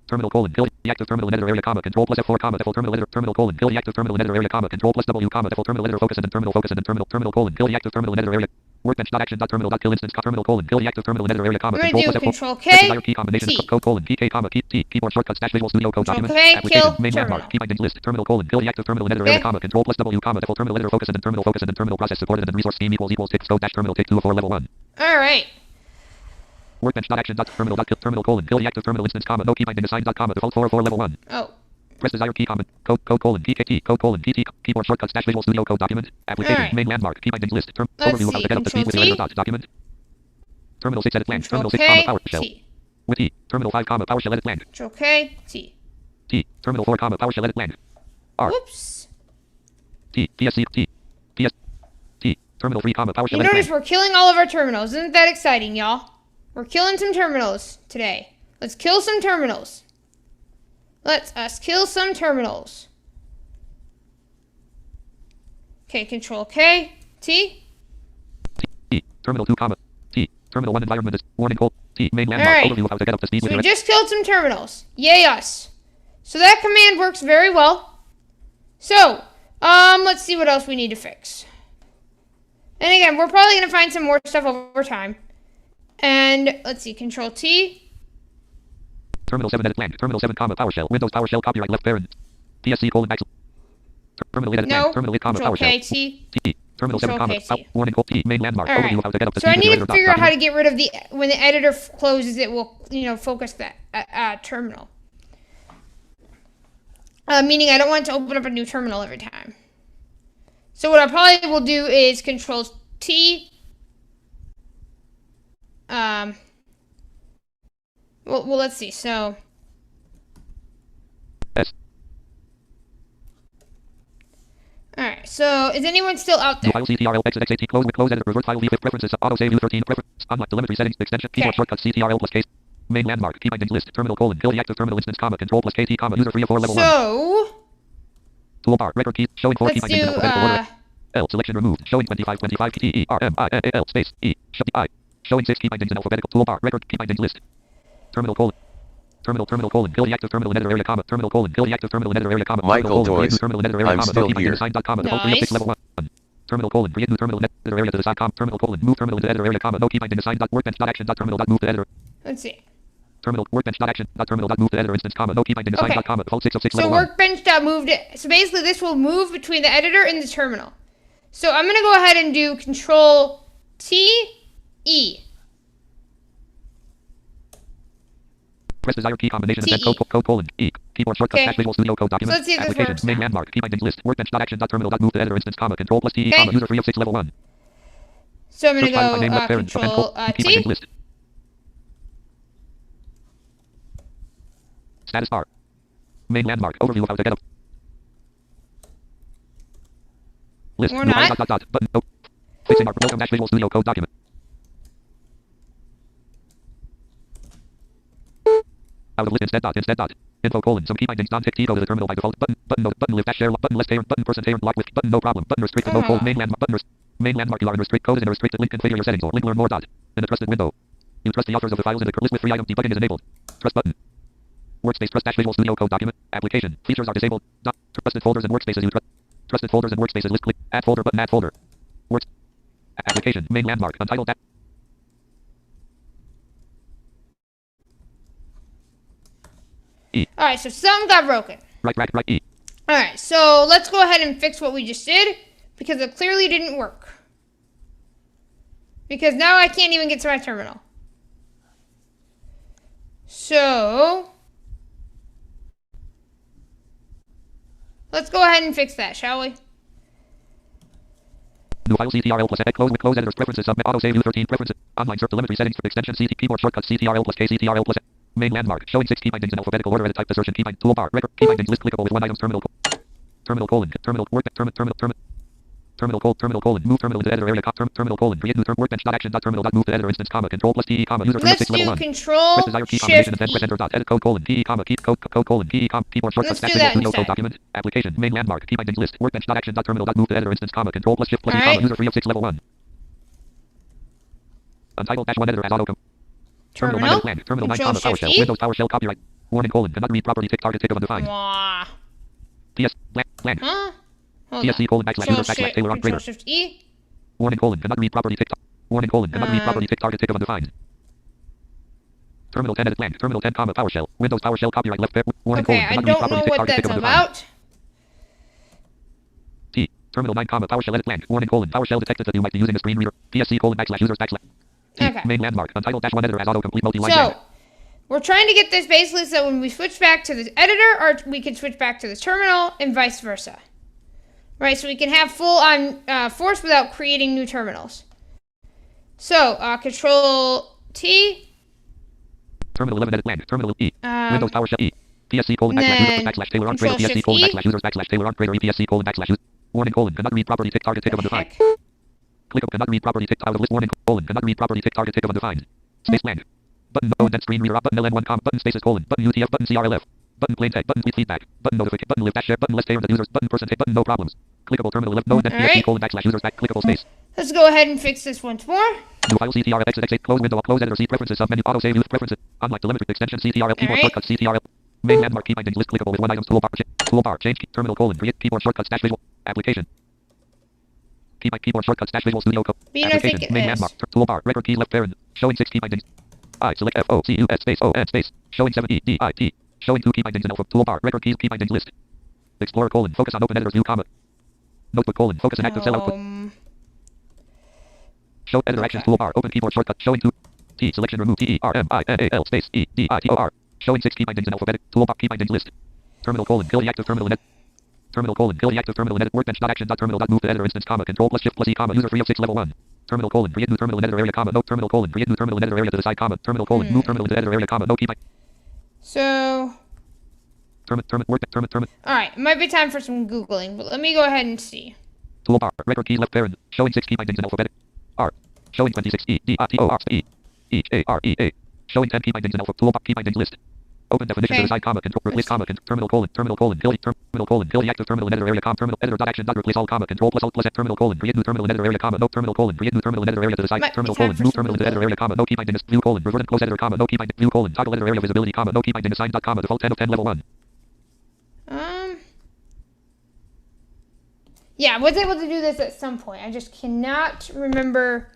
Terminal colon kill the active terminal in editor area comma control plus F4 comma default terminal editor terminal colon kill the active terminal in editor area comma control plus W comma default terminal editor focus and then terminal colon kill the active terminal in editor area workbench dot action dot terminal dot kill instance terminal colon kill the active terminal in editor area comma We're control gonna plus do F4 Control press K, desired key combination T. code colon P comma T keyboard shortcuts dash Visual Studio Code Control document K, application kill main terminal. landmark key binding list terminal colon kill the active terminal in editor area comma control plus W comma default terminal editor focus and then terminal process supported and then resource scheme equals tick scope dash terminal take 2 of 4 level 1. All right. Workbench dot action dot terminal dot kill terminal colon kill the active terminal instance comma no key binding assigned dot comma default 4 of 4 level 1. Oh. Press desired key comment code colon PKT code colon PT keyboard shortcuts dash Visual Studio Code document application Alright. main landmark key binding list Let's overview of how see, to get up to speed with Control your T. dot document terminal 6 edit blank Control terminal 6 K, comma PowerShell T. with E terminal 5 comma PowerShell edit blank Control K, T. T terminal 4 comma PowerShell edit blank R Whoops. T TSC T TS T terminal 3 comma PowerShell You edit notice blank we're killing all of our terminals. Isn't that exciting, y'all? We're killing some terminals today. Let's kill some terminals. Let's us kill some terminals. Okay, Control K, T. T terminal 2 comma T terminal 1 environment is warning code T main landmark Alright. overview of how to get up to speed So with we your just killed some terminals. Yay us. So that command works very well. So, let's see what else we need to fix. And again, we're probably going to find some more stuff over time. And let's see, Control T. terminal 7 edit blank terminal 7 comma PowerShell Windows PowerShell copyright left parent TSC colon back terminal edit No. blank terminal 8 comma Control K, PowerShell T. T terminal 7 Control comma K, T. warning code T main landmark Alright. overview of how to get up to So I speed need with to your figure out how document to get rid of the, when the editor closes, it will, focus that terminal. Meaning I don't want to open up a new terminal every time. So what I probably will do is Control T. Well, let's see. So, S alright. So, is anyone still out there? file CTRL exit XAT close with close edit revert file leave with preferences auto save U13 preference unlock telemetry settings extension keyboard Okay. shortcut CTRL plus case main landmark key binding list terminal colon kill the active terminal instance comma control plus KT comma user free of 4 level 1 So, toolbar record keys showing 4 key let's bindings in do, alphabetical order L selection removed showing 25 T E R M I A L space E I showing 6 key bindings in alphabetical toolbar record key bindings list terminal colon kill the active terminal in editor area comma terminal colon kill the active terminal in editor area comma Michael terminal colon, create Doyes, new terminal in editor area I'm comma still no key binding here. assigned dot comma default 3 of 6 Nice. level 1 terminal colon create new terminal in editor area to the side comma terminal colon move terminal into editor area comma no key binding assigned dot workbench dot action dot terminal dot move to editor let's see. terminal workbench dot action dot terminal dot move to editor instance comma no key binding assigned Okay. dot comma default 6 of 6 So level 1 workbench dot moved it. So basically, this will move between the editor and the terminal. So I'm gonna go ahead and do Control T E. press desired key combination and then TE. code colon E keyboard shortcut Okay. dash Visual Studio Code document let's see if this application works main now. landmark key bindings list workbench dot action dot terminal dot move to editor instance comma control plus TE Okay. comma user 3 of 6 level 1 So I'm gonna search file by go name left parent Control key bindings T. list status bar main landmark overview of how to get up list Or new file, not. button no fixing our welcome dash Visual Studio Code document out of list instead dot info colon some key bindings non tick T go to the terminal by default button no button live dash share button less parent button person parent block with button no problem button restricted no colon main landmark button main landmark you are in restrict code is in a restricted link configure your settings or link learn more dot in a trusted window you trust the authors of the files in the list with free item debugging is enabled trust button workspace trust dash Visual Studio Code document application features are disabled dot trusted folders and workspaces you trust trusted folders and workspaces list click add folder button add folder works application main landmark untitled dash Alright, so some got broken. right E Alright, so let's go ahead and fix what we just did, because it clearly didn't work. Because now I can't even get to my terminal. So, let's go ahead and fix that, shall we? new file CTRL plus close with close editors preferences submit auto save U13 preferences online search telemetry settings for extension CT keyboard shortcut CTRL plus K CTRL plus main landmark showing 6 key bindings in alphabetical order edit type to search and key bind toolbar record key bindings list clickable with one item terminal colon terminal work terminal colon move terminal into editor area terminal colon create new workbench dot action dot terminal dot move to editor instance comma control plus TE comma user 3 of Let's 6 level do 1 Control press desired key combination Shift and then press E. enter dot edit code colon TE comma code colon TE comma keyboard shortcut Let's dash do Visual that Studio instead. Code document application main landmark key bindings list workbench dot action dot terminal dot move to editor instance comma control plus shift plus E Alright. comma user 3 of 6 level 1 untitled dash 1 editor as auto Terminal Terminal. edit blank. Terminal 9, Control PowerShell. Shift E. Windows PowerShell copyright. Warning colon. Cannot read property tick target tick of undefined. Mwah. TS blank blank. Huh? Hold TSC on. colon backslash user backslash Taylor Control operator. Shift E. Warning colon. Cannot read property tick. Warning colon. Cannot read property tick target tick of undefined. Terminal 10 edit blank. Terminal 10 comma PowerShell. Windows PowerShell copyright left. Warning Okay, colon. I Cannot read don't property know tick what target tick that's of undefined. about. T. Terminal 9 comma PowerShell edit blank. Warning colon. PowerShell detected that you might be using a screen reader. TSC colon backslash users backslash. T. Okay. Main landmark. Untitled dash 1 editor as autocomplete multi-line. So, we're trying to get this basically so when we switch back to the editor, or we can switch back to the terminal, and vice versa. Right, so we can have full-on force without creating new terminals. So, Control T. Terminal 11 edit blank. Terminal E. Windows PowerShell E. TSC colon backslash users backslash Taylor operator. TSC colon backslash users backslash Taylor operator. EPSC colon backslash users. Warning colon. Cannot read property tick target tick of undefined. Click on cannot read property tick out of list. Warning colon. Cannot read property tick target tick of undefined. Space blank. Button no then screen reader up button LN1 comma button spaces colon button UTF button CRLF button plain text button feedback button notification button live dash share button less share the users button percentage button no problems clickable terminal left no then PSC colon backslash users back clickable space. Let's go ahead and fix this once more. New file CTRL exit exit close window close editor C preferences submenu auto save use preferences unlike telemetry extension CTRL keyboard shortcut CTRL main landmark key bindings list clickable with one items toolbar change key terminal colon create keyboard shortcuts dash visual application keyboard shortcuts dash visual studio code application main landmark toolbar record keys left parent showing 6 key bindings. I select F O C U S space O N space showing 7 E D I T showing 2 key bindings in alpha toolbar record keys key bindings list Explorer colon focus on open editors view comma notebook colon focus on active cell output show editor actions toolbar open keyboard shortcut showing 2 T selection remove T E R M I N A L space E D I T O R showing 6 key bindings in alphabetic toolbar key bindings list terminal colon kill the active terminal in terminal colon kill the active terminal in edit workbench dot action dot terminal dot move to editor instance comma control plus shift plus E comma user 3 of 6 level 1 terminal colon create new terminal in editor area comma no terminal colon create new terminal in editor area to the side comma terminal colon move terminal into editor area comma no key bind So, alright, it might be time for some Googling, but let me go ahead and see. toolbar record keys left parent showing 6 key bindings in alphabetic R showing 26 E D I T O R E E A R E A showing 10 key bindings in alpha toolbar key bindings list open definition to the side comma control replace comma terminal colon kill the active terminal in editor area comma terminal editor dot action dot replace all comma control plus alt plus terminal colon create new terminal in editor area comma no terminal colon create new terminal in editor area to the side terminal colon move terminal into editor area comma no key binding view colon revert and close editor comma no key binding view colon toggle editor area visibility comma no key binding assigned dot comma default 10 of 10 level 1. Yeah, I was able to do this at some point. I just cannot remember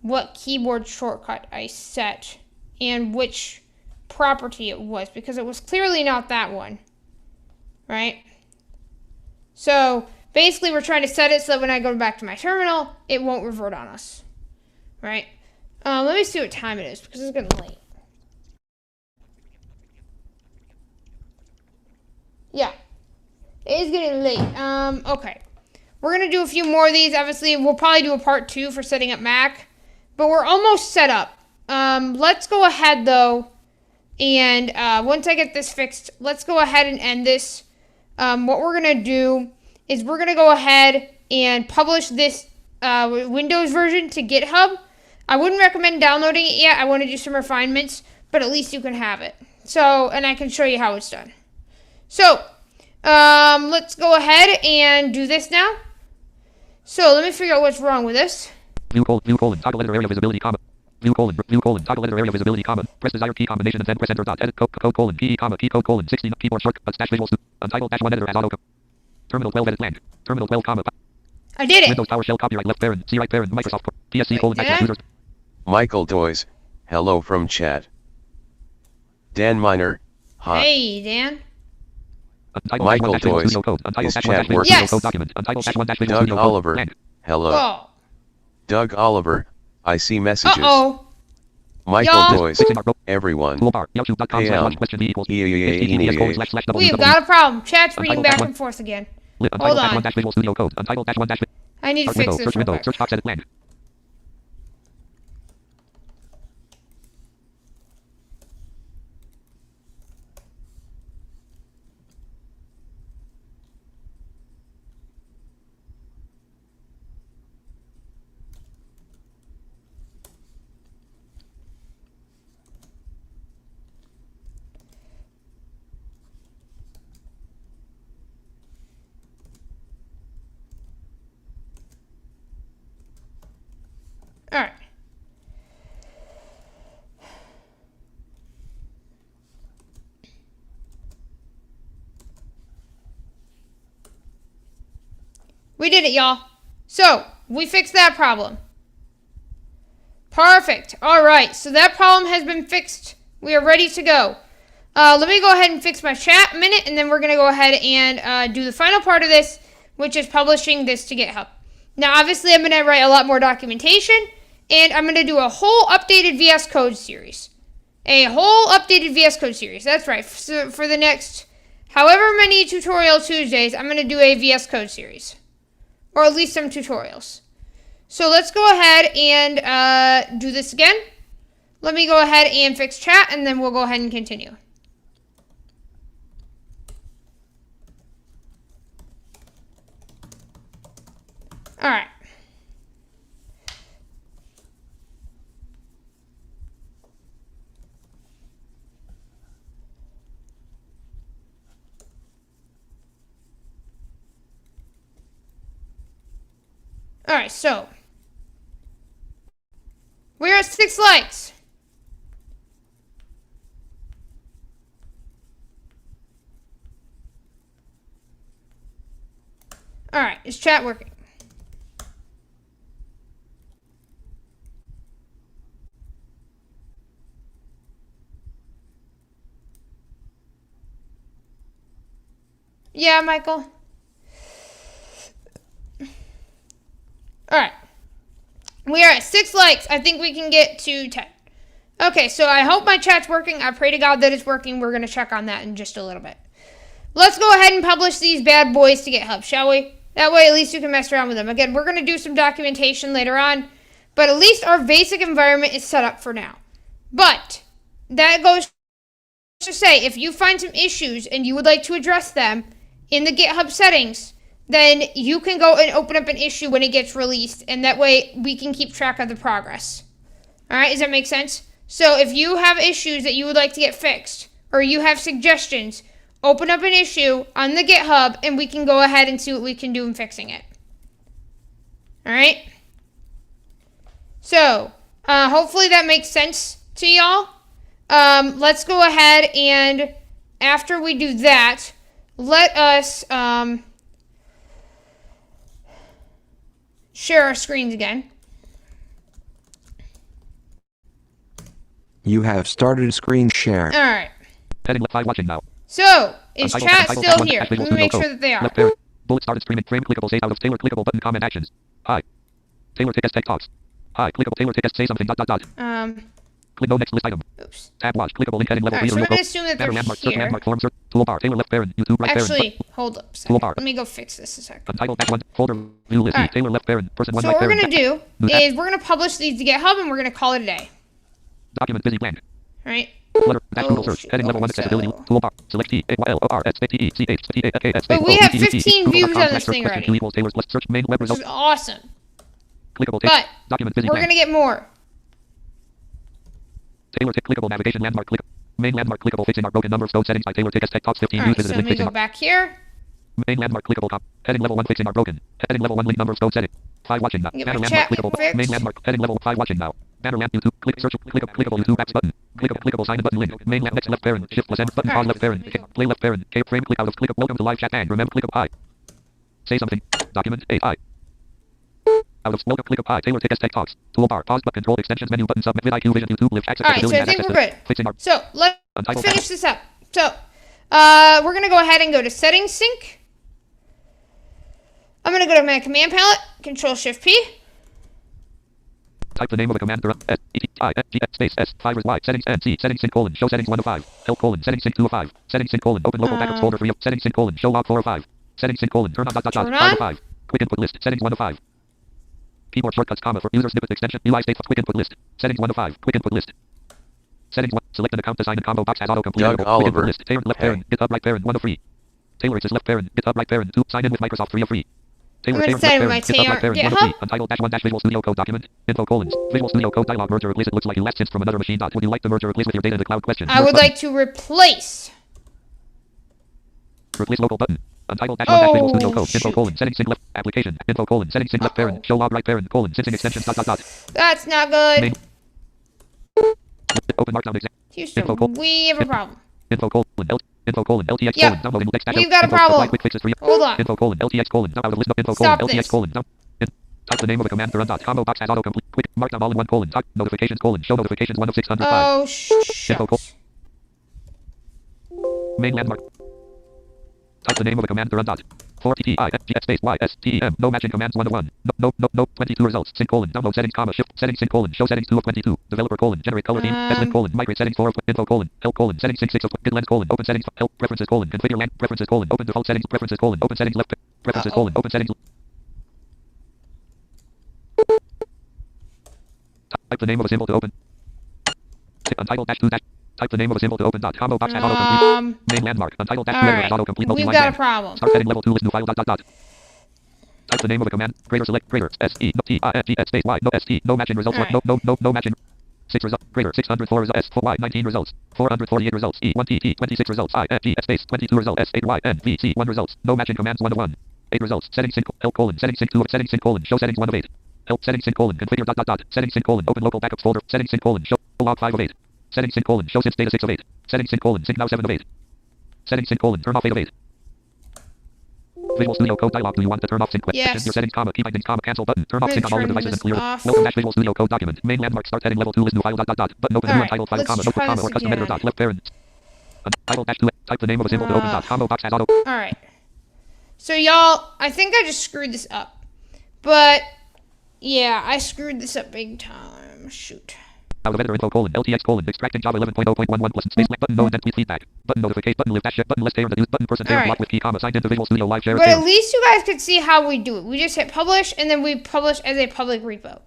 what keyboard shortcut I set and which property it was, because it was clearly not that one, right? So basically we're trying to set it so that when I go back to my terminal, it won't revert on us, right? Let me see what time it is, because it's getting late. Yeah, it is getting late. Okay. We're going to do a few more of these. Obviously, we'll probably do a part 2 for setting up Mac, but we're almost set up. Let's go ahead, though, and once I get this fixed, let's go ahead and end this. What we're going to do is we're going to go ahead and publish this Windows version to GitHub. I wouldn't recommend downloading it yet. I want to do some refinements, but at least you can have it. So, and I can show you how it's done. So, let's go ahead and do this now. So let me figure out what's wrong with this. View colon, toggle editor area visibility comma. View colon, toggle editor area visibility comma. Press desired key combination and then press enter dot edit code colon key comma key code colon 16 keyboard shortcuts dash visuals untitled dash 1 editor as auto. Terminal 12 edit blank. Terminal 12 comma. I did it. Windows PowerShell copyright left parent C right parent Microsoft PSC colon backslash users. Michael Doyes, hello from chat. Dan Miner, hi. Hey, Dan. Michael Doyes, is chat working? Yes. Doug Oliver, hello. Oh. Doug Oliver, I see messages. Uh-oh. Michael Y'all. Doyes, everyone. Hey, We've got a problem. Chat's reading back and forth again. Hold on. I need to fix this real quick. Search box edit blank. We did it, y'all. So, we fixed that problem. Perfect. All right, so that problem has been fixed. We are ready to go. Let me go ahead and fix my chat a minute, and then we're going to go ahead and do the final part of this, which is publishing this to GitHub. Now, obviously, I'm going to write a lot more documentation, and I'm going to do a whole updated VS Code series. A whole updated VS Code series. That's right. So for the next however many Tutorial Tuesdays, I'm going to do a VS Code series. Or at least some tutorials. So let's go ahead and do this again. Let me go ahead and fix chat, and then we'll go ahead and continue. All right. All right, so we're at 6 likes. All right, is chat working? Yeah, Michael. All right. We are at 6 likes. I think we can get to 10. Okay, so I hope my chat's working. I pray to God that it's working. We're going to check on that in just a little bit. Let's go ahead and publish these bad boys to GitHub, shall we? That way, at least you can mess around with them. Again, we're going to do some documentation later on, but at least our basic environment is set up for now. But that goes to say, if you find some issues and you would like to address them in the GitHub settings, then you can go and open up an issue when it gets released, and that way we can keep track of the progress. All right, does that make sense? So if you have issues that you would like to get fixed, or you have suggestions, open up an issue on the GitHub, and we can go ahead and see what we can do in fixing it. All right? So, hopefully that makes sense to y'all. Let's go ahead and, after we do that, let us share our screens again. You have started screen share. All right. Heading left 5 watching now. So, is Untitled- chat untitled still tab here? one, Let me make sure that they are. Left there. Bullet started streaming. Frame clickable. Say out of Taylor clickable button comment actions. Hi. Taylor tickets tech talks. Hi. Clickable Taylor tickets say something. Click no next list item. Oops. Tab watch. Clickable link heading level All right, 3 so I'm real going go. to assume that Banner they're landmark search here. landmark form search toolbar Taylor left parent YouTube right parent. Actually, hold up a second. Toolbar. Let me go fix this a second. Untitled back 1 folder view list. All right. Taylor left parent person 1 So right what we're parent. going to do New tab. is we're going to publish these to GitHub, and we're going to call it a day. Document busy blank. All right? Letter dash Google search shoot. heading level 1 So- accessibility toolbar select T A Y L O R S T E C H T A K S. But we have 15 views on this thing already. Equals Taylor's list search main web This results. is awesome. Clickable But document busy we're blank. going to get more. Taylor tick clickable navigation landmark click main landmark clickable fixing our broken number Vscode settings by Taylor tickets tech talks 15 All views right, so visited let link me fixing go our back here. main landmark clickable cop heading level 1 fixing our broken heading level 1 link number Vscode setting 5 watching now Get banner my landmark chat clickable fixed. main landmark heading level 5 watching now banner lamp YouTube click search clickable YouTube apps button clickable sign in button link main lamp next left parent shift plus M button All pause right. left parent play left parent K frame click out of click welcome to live chat and remember click up I say something document AI out of welcome click up I Taylor tickets tech talks toolbar pause button control extensions menu button submit vid vision YouTube live access All right, so I accessibility think and we're access good. to fixing our So let's Untitled finish tab. this up. So we're going to go ahead and go to Settings Sync. I'm going to go to my command palette, Control-Shift-P. Type the name of the command S E T I F G F space S 5 is Y settings N C settings sync colon show settings 1 of 5 help colon settings sync 2 of 5 settings sync colon open local backups folder 3 of settings sync colon show log 4 of 5 settings sync colon turn on dot Turn 5 on. of 5 quick input list settings 1 of 5 keyboard shortcuts comma for user snippet extension UI state quick input list settings 1 of 5 quick input list settings 1 select an account design and combo box as auto complete Doug quick Oliver. input list Taylor left Hey. parent GitHub right parent 1 of 3 Taylor is left parent GitHub right parent 2 sign in with Microsoft 3 of 3 Taylor I'm gonna Taylor sign in left with parent my GitHub right parent 1 of GitHub. 3 untitled dash 1 dash Visual Studio Code document info colons Visual Studio Code dialog merger replace it looks like you last since from another machine dot would you like the merger replace with your data in the cloud question I would like to replace. replace local button untitled dash 1 dash Visual Studio Oh, Code info shoot. colon settings sync left application info colon settings sync left parent show log right parent colon syncing extensions dot dot dot That's not good. main open markdown exam Houston, info col- we have a problem. info colon Info colon LTX Yep. colon download index dash We've got a info problem. apply quick fixes 3. Hold on. Info colon LTX colon out of list of info Stop colon LTX this. colon down. Type the name of the command to run dot combo box has autocomplete quick mark down all in one colon type notifications colon show notifications 1 of 605. Oh, Info col- shucks. Main landmark. Type the name of the command to run dot. 4 T T I F G S space Y S T E M. No matching commands 1 to 1. No 22 results. Sync colon download settings comma shift settings sync colon show settings 2 of 22. Developer colon generate color theme. Link colon migrate settings 4 of info colon help colon settings sync 6 of git lens colon open settings help preferences colon configure land preferences colon open default settings preferences colon open settings left preferences colon open settings. Type the name of a symbol to open. Untitled dash 2 dash. Type the name of a symbol to open dot combo box has autocomplete. Main landmark. Untitled dash 2 letter has autocomplete We've multi-line got a command. problem. Start setting level 2 list new file dot. Type the name of a command. Greater select greater S E no T I N G S space Y no S T no matching results. All right. No matching. 6 results. Greater 604 results. S 4 Y 19 results. 448 results. E 1 T T 26 results. I N G S space 22 results. S 8 Y N V C 1 results. No matching commands 1 to 1. 8 results. Settings sync help colon settings sync 2 of settings sync colon show settings 1 of 8. Help settings sync colon configure dot settings sync colon open local backups folder settings sync colon show log 5 of 8. Settings sync colon show sync data 6 of 8. Settings sync colon sync now 7 of 8. Settings sync colon turn off 8 of 8. Visual Studio Code dialog. Do you want to turn off sync? Yes. Change your settings, comma, key bindings, comma, cancel button. Turn off I'm sync on all your turning devices and this clear. off. Welcome dash Visual Studio Code document. Main landmark start heading level 2 list new file dot. Button open new Alright, untitled file let's comma notebook try comma this or custom editor again. dot left parent. Untitled dash 2 type the name of a symbol to open dot combo box has auto. Alright. So, y'all, I think I just screwed this up. But, yeah, I screwed this up big time. Shoot. Out of editor info colon LTX colon extracting Java 11.0.11 plus space button no indent please feedback button notification button live dash shift button less pair reduce button person pair Alright. block with key comma signed into Visual Studio Live share. But at least you guys could see how we do it. We just hit publish, and then we publish as a public repo.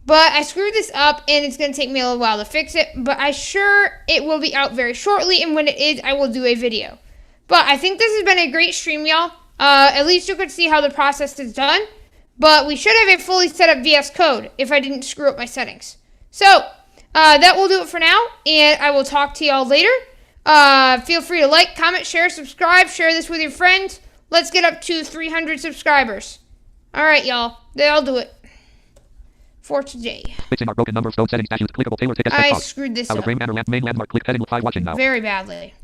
But I screwed this up, and it's going to take me a little while to fix it. But I'm sure it will be out very shortly, and when it is, I will do a video. But I think this has been a great stream, y'all. At least you could see how the process is done. But we should have a fully set up Vscode if I didn't screw up my settings. So, that will do it for now, and I will talk to y'all later. Feel free to like, comment, share, subscribe, share this with your friends. Let's get up to 300 subscribers. Alright, y'all. That'll do it for today. Fixing our broken number of Vscode settings dash use clickable tailor ticket I box. screwed this Out up of main landmark click heading 5 watching now. very badly.